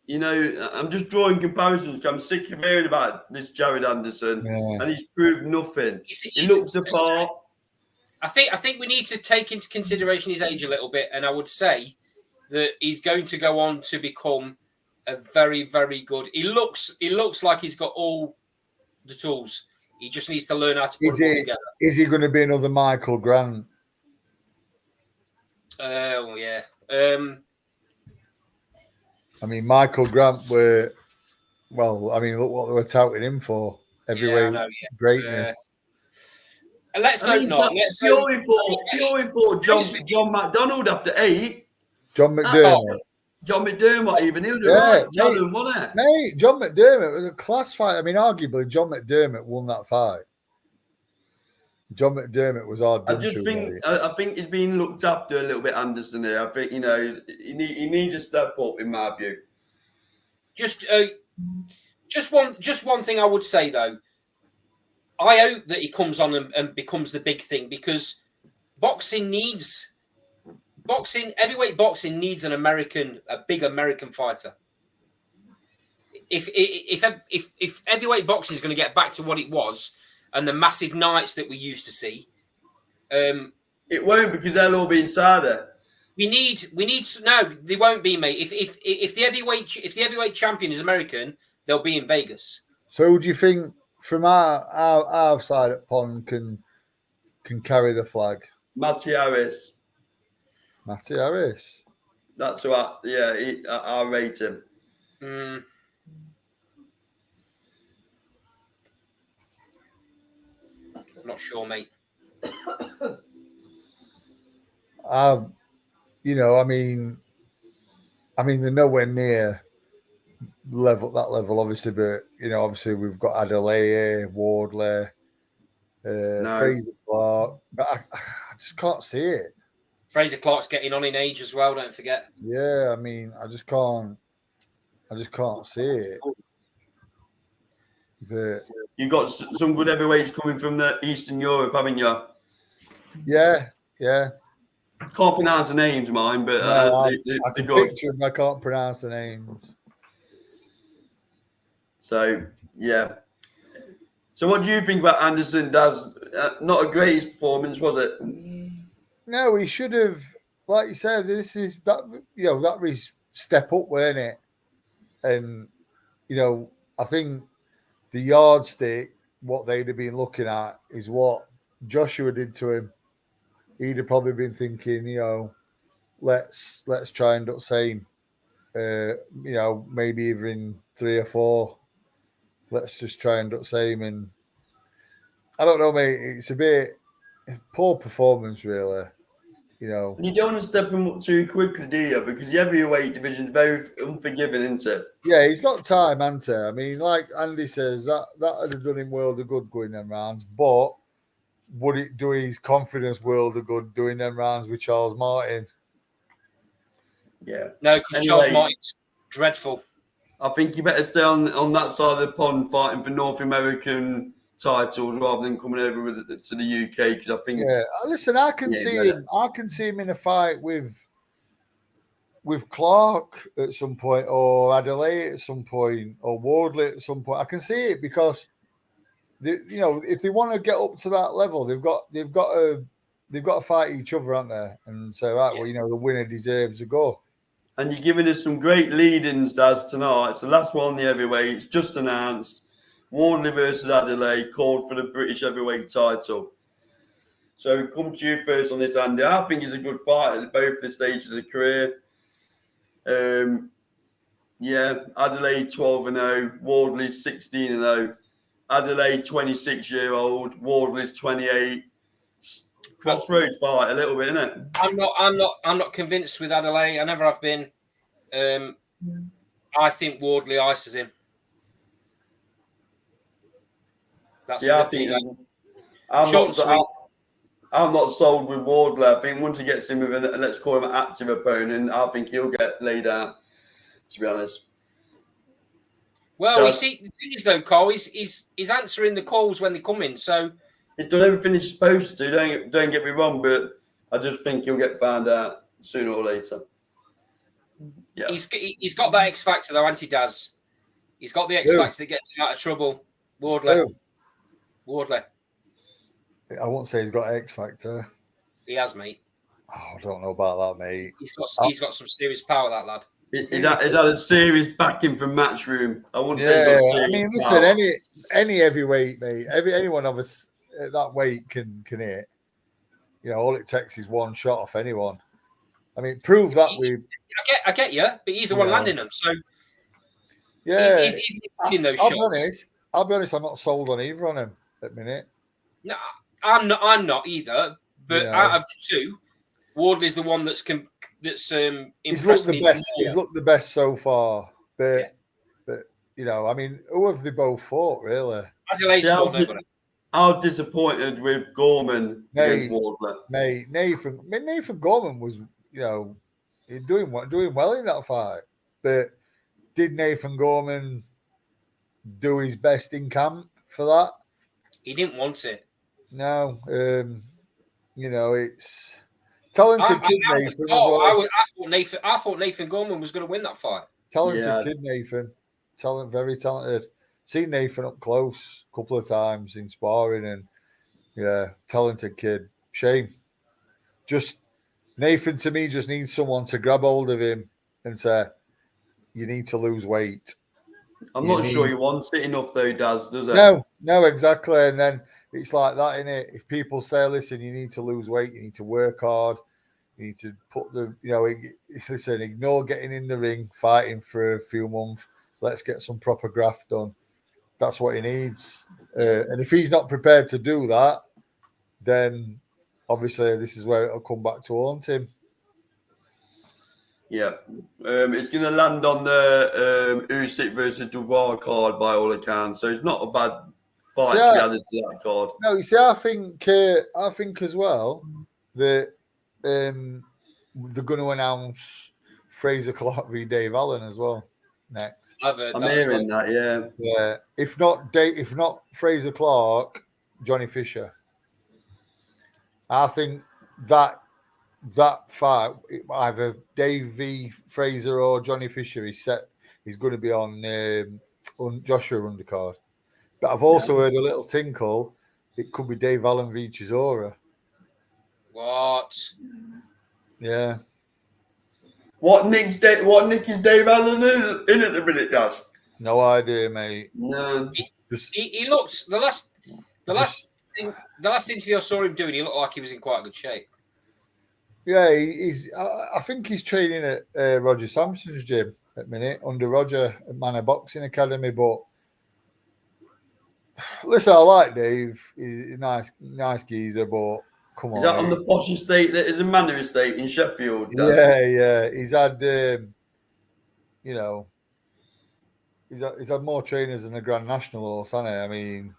you know, I'm just drawing comparisons. I'm sick of hearing about this Jared Anderson, and he's proved nothing. He looks the part. I think we need to take into consideration his age a little bit, and I would say that he's going to go on to become a very, very good. He looks like he's got all the tools. He just needs to learn how to put them all together. Is he going to be another Michael Grant? Oh yeah. I mean, Michael Grant look what they were touting him for. Heavyweight greatness. Let's hope not. Fury fought John McDonald after 8. John McDermott. John McDermott, even he was a right talent, wasn't it? Mate, John McDermott was a class fight. I mean, arguably, John McDermott won that fight. John McDermott was hard. I think he's being looked after a little bit, Anderson. Here, I think he needs to step up, in my view. Just one thing I would say though. I hope that he comes on and becomes the big thing, because heavyweight boxing needs a big American fighter. If heavyweight boxing is going to get back to what it was and the massive nights that we used to see, it won't, because they'll all be inside it. We need no, they won't be, mate. If the heavyweight champion is American, they'll be in Vegas. So do you think from our side at Pond can carry the flag? Matty Harris. That's who I rate him. I'm not sure, mate. I mean, they're nowhere near that level, obviously. But obviously we've got Adelaide, Wardley, Fraser Clark, but I just can't see it. Fraser Clark's getting on in age as well. Don't forget. Yeah, I mean, I just can't. I just can't see it. But You got some good heavyweights coming from the Eastern Europe, haven't you? yeah. Can't pronounce the names, mine, but No, I they're can good. picture them. I can't pronounce the names. So yeah. So what do you think about Anderson? Not a greatest performance, was it? No, he should have. Like you said, this is that. That was step up, weren't it? And I think the yardstick, what they'd have been looking at, is what Joshua did to him. He'd have probably been thinking, let's try and do the same. Maybe even 3 or 4. Let's just try and do the same. And I don't know, mate. It's a bit poor performance, really. You don't want to step him up too quickly, do you? Because the heavyweight division is very unforgiving, isn't it? Yeah, he's got time, hasn't he? I mean, like Andy says, that would have done him world of good going them rounds. But would it do his confidence world of good doing them rounds with Charles Martin? Yeah. No, because Charles Martin's dreadful. I think you better stay on that side of the pond fighting for North American titles rather than coming over to the UK. Because I think, listen, I can see him. I can see him in a fight with Clark at some point, or Adelaide at some point, or Wardley at some point. I can see it because if they want to get up to that level, they've got to fight each other, aren't they? And say, right, well, the winner deserves a go. And you're giving us some great lead-ins, Daz, tonight. It's the last one on the heavyweights, just announced. Wardley versus Adelaide, called for the British heavyweight title. So we come to you first on this, Andy. I think he's a good fighter at both the stages of the career. Adelaide 12-0, Wardley 16-0. Adelaide 26-year-old, Wardley's 28. Crossroads fight a little bit, isn't it? I'm not convinced with Adelaide. I never have been. I think Wardley ices him. That's I'm not sold with Wardley. I think once he gets in with let's call him an active opponent, I think he'll get laid out, to be honest. Well, you see, the thing is though, Cole, he's answering the calls when they come in, so he's done everything he's supposed to. Don't get me wrong, but I just think he'll get found out sooner or later. Yeah, he's got that X factor though, Daz. He's got the X factor that gets him out of trouble. Wardley. I won't say he's got X factor. He has, mate. Oh, I don't know about that, mate. He's got some serious power, that lad. Is that a serious backing from Matchroom? I wouldn't say he's got serious listen, power. any heavyweight, mate. Anyone of us at that weight can hit. All it takes is one shot off anyone. I mean, prove that with. I get you, but he's the one landing them. So yeah, he's hitting those shots. I'll be honest. I'm not sold on either on him at the minute. No, I'm not either. But out of the two, Wardley's the one that's impressed me. He's looked the best so far. But I mean, who have they both fought really? Adelaide's fought nobody. I'm disappointed with Gorman against Wardley. Mate, Nathan Gorman was doing well in that fight. But did Nathan Gorman do his best in camp for that? He didn't want it. No, it's talented kid Nathan. I thought Nathan Gorman was going to win that fight. Talented kid Nathan, very talented. Seen Nathan up close a couple of times in sparring, and talented kid. Shame. Just Nathan to me just needs someone to grab hold of him and say, "You need to lose weight." I'm not sure he wants it enough though, Daz, does it? No, exactly. And then it's like that, innit? If people say, listen, you need to lose weight, you need to work hard, you need to put listen, ignore getting in the ring, fighting for a few months. Let's get some proper graft done. That's what he needs. And if he's not prepared to do that, then obviously this is where it'll come back to haunt him. Yeah, it's going to land on the Usyk versus Dubois card by all accounts, so it's not a bad fight to be added to that card. No, you see, I think as well that they're going to announce Fraser Clark v Dave Allen as well next. I've heard I'm that as hearing well. that, yeah. Yeah. If not Fraser Clark, Johnny Fisher. I think that fight, either Dave v Fraser or Johnny Fisher, is set. He's going to be on Joshua undercard. But I've also heard a little tinkle. It could be Dave Allen v Chisora. What? Yeah. What nick is Dave Allen in at the minute, Daz? No idea, mate. No. He looked the last Just- interview I saw him doing. He looked like he was in quite good shape. Yeah, he's. I think he's training at Roger Sampson's gym at the minute under Roger at Manor Boxing Academy. But listen, I like Dave. He's a nice geezer. But come Is on, that on the posh estate that is a manor estate in Sheffield? Daz? yeah. He's had, you know, he's had more trainers than a Grand National horse, hasn't he? I mean,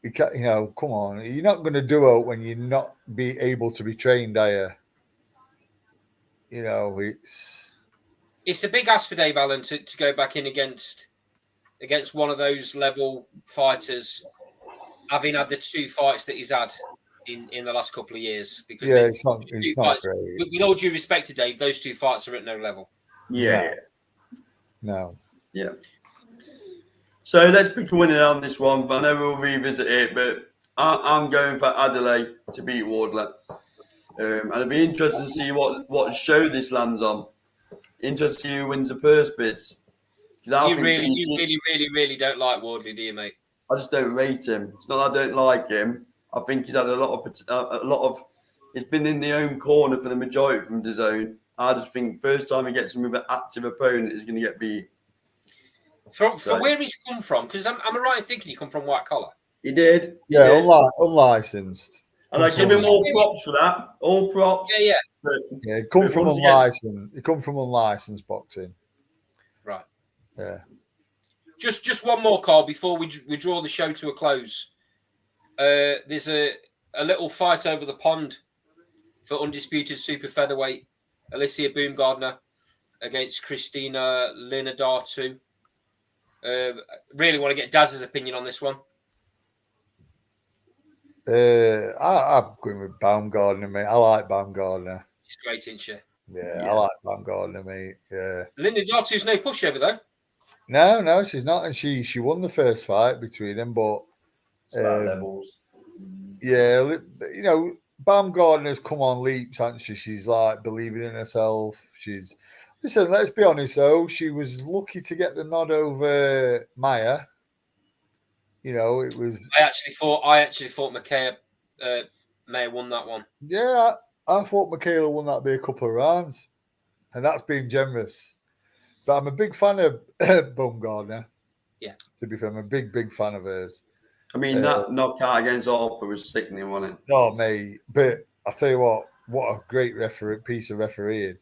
he can't, come on. You're not going to do it when you're not be able to be trained, are you? It's a big ask for Dave Allen to go back in against one of those level fighters, having had the 2 fights that he's had in the last couple of years. Because it's not great. With all due respect to Dave, those 2 fights are at no level. Yeah. No. Yeah. So let's pick a winner on this one. I know we'll revisit it, but I'm going for Adelaide to beat Wardler. And it'll be interesting to see what show this lands on. Interesting to see who wins the purse bids. You really don't like Wardley, do you, mate? I just don't rate him. It's not that I don't like him. I think he's had a lot of. He's been in the home corner for the majority from the zone. I just think first time he gets him with an active opponent, he's going to get beat. From where he's come from, because am I right in thinking he come from white collar? He did. Yeah, unlicensed. And I give him all props for that. All props. Yeah. Yeah, he come from unlicensed. He come from unlicensed boxing. Right. Yeah. Just one more, Carl, before we draw the show to a close. There's a little fight over the pond for undisputed super featherweight. Alicia Baumgardner against Christina Linadar-2. Really want to get Daz's opinion on this one. I'm going with Baumgardner, mate. I like Baumgardner. She's great, isn't she? Yeah, I like Baumgardner, mate. Yeah. Linadar-2's no pushover, though. No, she's not, and she won the first fight between them, but levels. Yeah, Baumgardner's come on leaps, hasn't she? She's like believing in herself. Listen, let's be honest though, she was lucky to get the nod over Maya. It was. I actually thought Maya won that one. Yeah, I thought Michaela won that by a couple of rounds, and that's being generous. But I'm a big fan of Baumgardner. Yeah. To be fair, I'm a big fan of hers. I mean, that knockout against Harper was sickening, wasn't it? Oh, mate. But I'll tell you what a great piece of refereeing.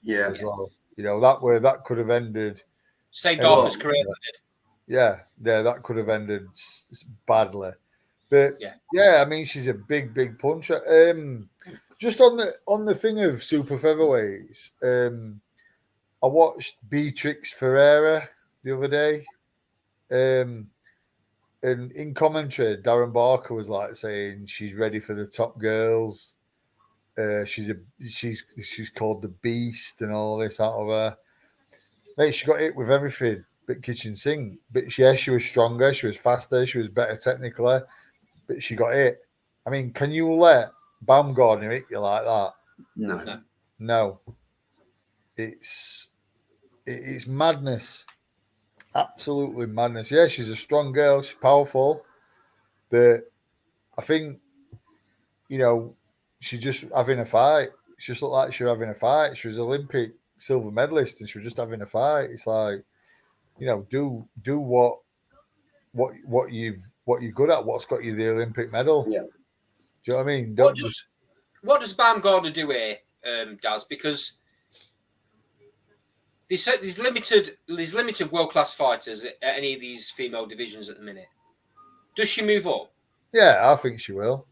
Yeah. As well. That could have ended. Saved Harper's career. Yeah, that could have ended badly. But yeah, I mean, she's a big puncher. Just on the thing of super featherweights, I watched Beatrix Ferreira the other day. And in commentary, Darren Barker was like saying she's ready for the top girls. She's called the Beast and all this out of her. Mate, she got hit with everything but kitchen sink. But she was stronger, she was faster, she was better technically, but she got hit. I mean, can you let Baumgardner hit you like that? No. It's madness. Absolutely madness. Yeah, she's a strong girl. She's powerful. But I think, she's just having a fight. She just looked like she was having a fight. She was Olympic silver medalist and she was just having a fight. It's like, do what you're good at, what's got you the Olympic medal. Yeah. Do you know what I mean? What does Baumgardner do here, Daz? Because there's limited world-class fighters at any of these female divisions at the minute. Does she move up? Yeah, I think she will.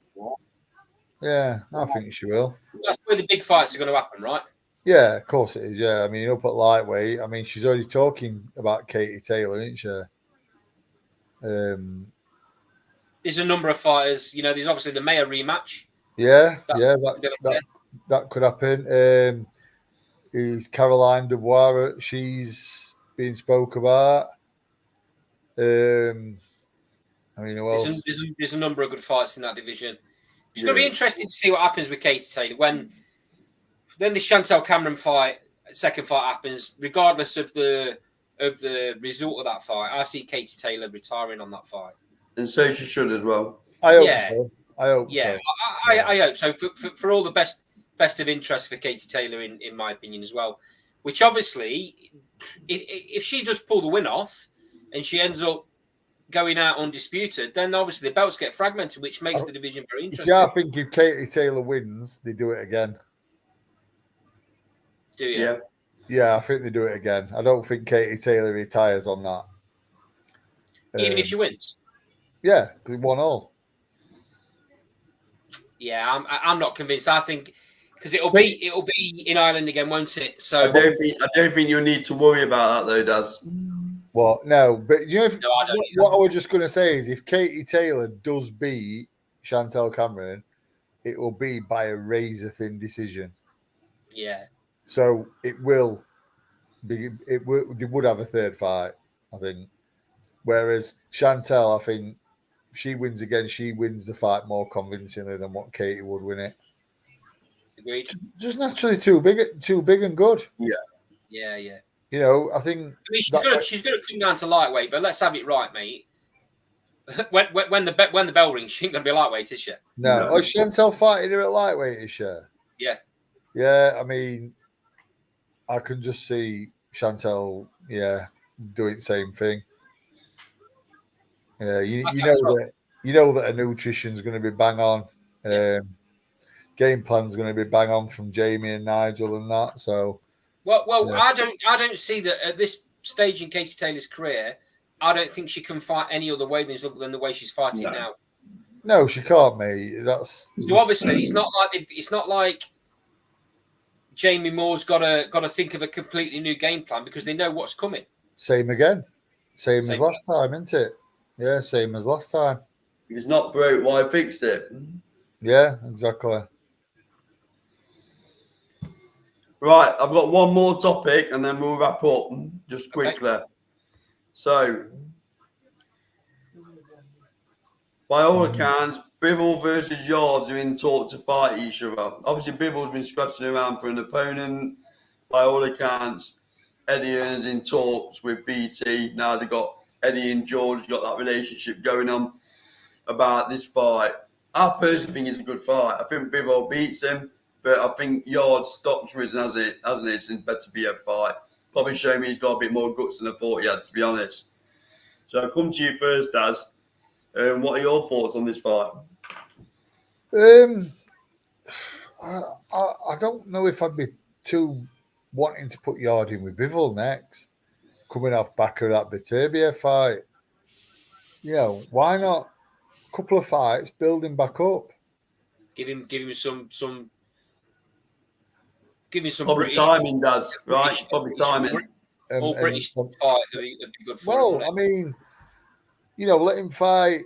Yeah, I think she will. That's where the big fights are going to happen, right? Yeah, of course it is. Yeah, I mean, up at lightweight, I mean, she's already talking about Katie Taylor, isn't she? There's a number of fighters. You know, there's obviously the Mayo rematch. Yeah, That's yeah, a possibility. that could happen. Is Caroline Dubois? She's being spoke about. I mean, who else? There's a number of good fights in that division. It's going to be interesting to see what happens with Katie Taylor when then the Chantel Cameron second fight happens. Regardless of the result of that fight, I see Katie Taylor retiring on that fight, and so she should as well. I hope so. I hope so. I hope so for all the best of interest for Katie Taylor in my opinion as well. Which obviously, if she does pull the win off and she ends up going out undisputed, then obviously the belts get fragmented, which makes the division very interesting. Yeah, I think if Katie Taylor wins, they do it again. Do you? Yeah. Yeah, I think they do it again. I don't think Katie Taylor retires on that. Even if she wins? Yeah, because 1-1. Yeah, I'm not convinced. I think because it'll be in Ireland again, won't it? So I don't think you'll need to worry about that though, Daz. Well, no, but you know, what I was just going to say is if Katie Taylor does beat Chantel Cameron, it will be by a razor thin decision. Yeah. So it will be. They would have a third fight, I think. Whereas Chantel, I think she wins again. She wins the fight more convincingly than what Katie would win it. Agreed. Just naturally too big and good. Yeah. You know, I think she's going to come down to lightweight, but let's have it right, mate. when the bell rings, she ain't going to be lightweight, is she? No. Oh, Chantel fighting her at lightweight, is she? Yeah. Yeah, I mean, I can just see Chantel, doing the same thing. Yeah, you know that a nutrition's going to be bang on. Game plan's going to be bang on from Jamie and Nigel and that. So, well, I don't see that at this stage in Katie Taylor's career. I don't think she can fight any other way than the way she's fighting now. No, she can't, mate. That's so obviously it's not like Jamie Moore's got to think of a completely new game plan because they know what's coming. Same again, same as last time, isn't it? Yeah, same as last time. If it's not broke, why fix it? Yeah, exactly. Right, I've got one more topic and then we'll wrap up just quickly. Okay. So, by all accounts, Bivol versus Yards are in talk to fight each other. Obviously, Bivol's been scratching around for an opponent. By all accounts, Eddie Earn's in talks with BT. Now they've got Eddie and George got that relationship going on about this fight. I personally think it's a good fight. I think Bivol beats him, but I think Yard's stock's risen, hasn't it? Since better be a fight. Probably show me he's got a bit more guts than I thought he had, to be honest. So I'll come to you first, Daz. What are your thoughts on this fight? I don't know if I'd be too wanting to put Yard in with Bivol next, coming off back of that Beterbiev fight. You know, why not? A couple of fights, build him back up. Give him some probably British timing, Daz. Right, probably timing. All British fight would be good for him. Well, I mean, you know, let him fight.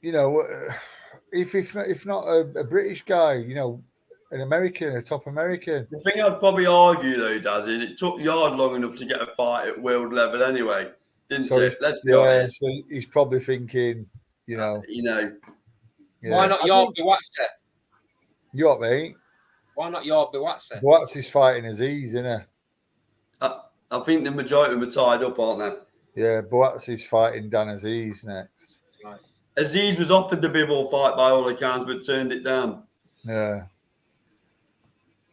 You know, if not a British guy, you know, an American, a top American. The thing I'd probably argue though, Daz, is it took Yard long enough to get a fight at world level anyway, didn't it? Let's be honest. So he's probably thinking, you know. Why not Yard Buatsi? You what, mate? Why not Yard Buatsi? Buatsi's fighting Aziz, isn't he? I think the majority of them are tied up, aren't they? Yeah, Buatsi's fighting Dan Aziz next. Right. Aziz was offered the Bivol fight by all accounts, but turned it down. Yeah.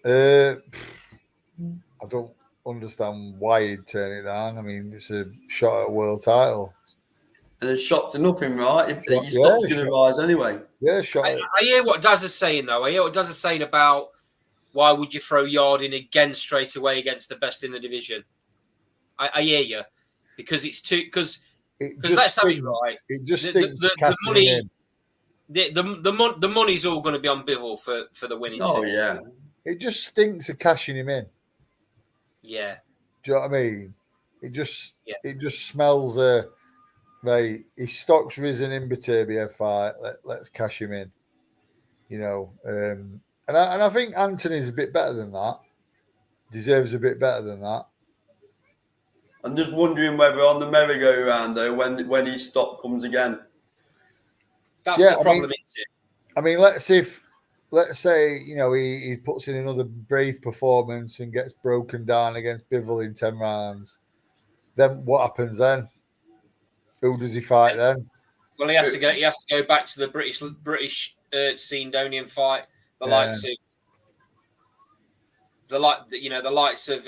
I don't understand why he'd turn it down. I mean, it's a shot at a world title. And a shot to nothing, right? If your stock's going to rise anyway. Yeah, shot. I hear what Daz is saying, though. I hear what Daz is saying about why would you throw Yard in again straight away against the best in the division. I hear you. Because it's too... Because let's have it right. It just stinks the money... The money's all going to be on Bivol for the winning team. Yeah. It just stinks of cashing him in. Yeah. Do you know what I mean? It just smells right. His stock's risen in Beterbiev fight. Let's cash him in. And I think Anthony's a bit better than that. Deserves a bit better than that. I'm just wondering whether on the merry-go-round though, when his stock comes again. That's the problem, isn't it? I mean, let's say he puts in another brave performance and gets broken down against Bivol in 10 rounds. Then what happens then? Who does he fight then? Well, he has to go. He has to go back to the British scene, don't he, and fight the likes of the likes of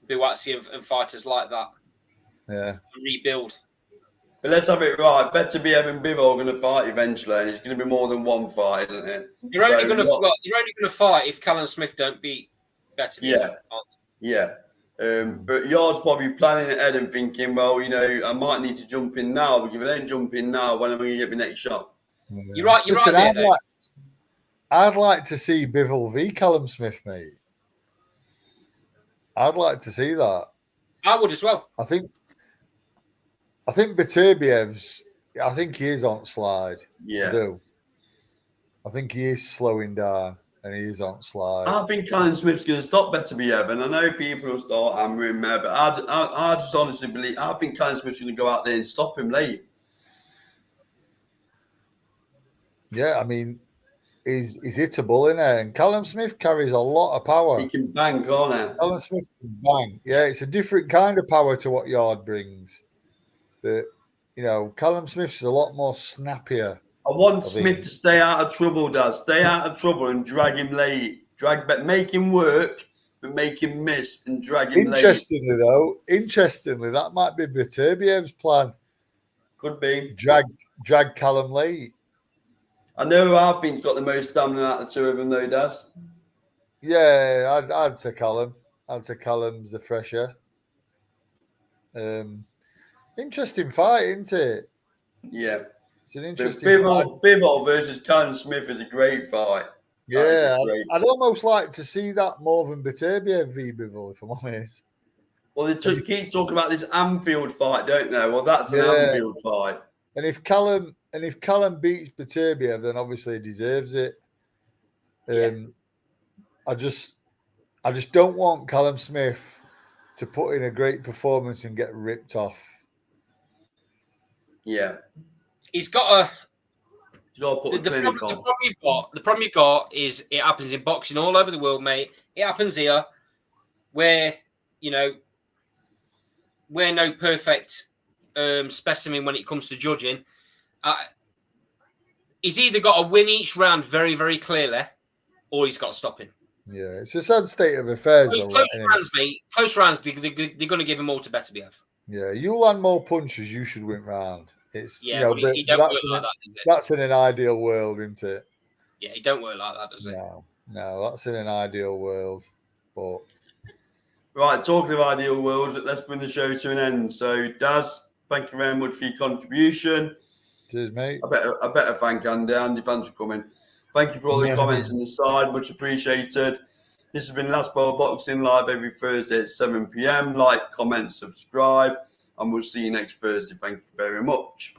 Buatsi and fighters like that. Yeah, and rebuild. But let's have it right. Beterbiev and Bivol are going to fight eventually, and it's going to be more than one fight, isn't it? They're only going to fight if Callum Smith don't beat Beterbiev. Yeah. But Yard's probably planning ahead and thinking, well, I might need to jump in now. But if I don't jump in now, when am I going to get my next shot? Yeah. You're right. Listen, right there, I'd like to see Bivol v Callum Smith, mate. I'd like to see that. I would as well. I think Beterbiev's. I think he is on slide. Yeah. I do. I think he is slowing down. And he is on slide. I think Callum Smith's going to stop Beterbiev, and I know people will start hammering me, but I just honestly believe I think Callum Smith's going to go out there and stop him late. Yeah, I mean, he's hittable, isn't he? And Callum Smith carries a lot of power. He can bang, can't he? Callum Smith can bang. Yeah, it's a different kind of power to what Yard brings. But Callum Smith's a lot more snappier. I want Smith to stay out of trouble, Stay out of trouble and drag him late. Make him work, but make him miss and drag him late. Interestingly, that might be Beterbiev's plan. Could be. Drag Callum late. I know who I think's got the most stamina out of the two of them, though, Daz. Yeah, I'd say Callum. I'd say Callum's the fresher. Interesting fight, isn't it? Yeah. It's an interesting fight. Bivol versus Callum Smith is a great fight. Yeah, I'd almost like to see that more than Beterbiev v Bivol, if I'm honest. Well, they keep talking about this Anfield fight, don't they? Well, that's an Anfield fight. And if Callum beats Beterbiev, then obviously he deserves it. I just don't want Callum Smith to put in a great performance and get ripped off. Yeah. He's got to put the problem you've got is it happens in boxing all over the world, mate. It happens here where, we're no perfect specimen when it comes to judging. He's either got to win each round very, very clearly, or he's got to stop him. Yeah, it's a sad state of affairs. Close rounds, mate. Close rounds, they're going to give him all to Beterbiev. Yeah, you land more punches, you should win round. It's he don't work like that, does it? That's in an ideal world, isn't it? Yeah, he don't work like that, does it? No, that's in an ideal world. But right, talking of ideal worlds, let's bring the show to an end. So, Daz, thank you very much for your contribution. Cheers, mate. I better thank Andy. Andy, thanks for coming. Thank you for all the comments on the side, much appreciated. This has been Last Bowl Boxing live every Thursday at 7 p.m. Like, comment, subscribe, and we'll see you next Thursday. Thank you very much.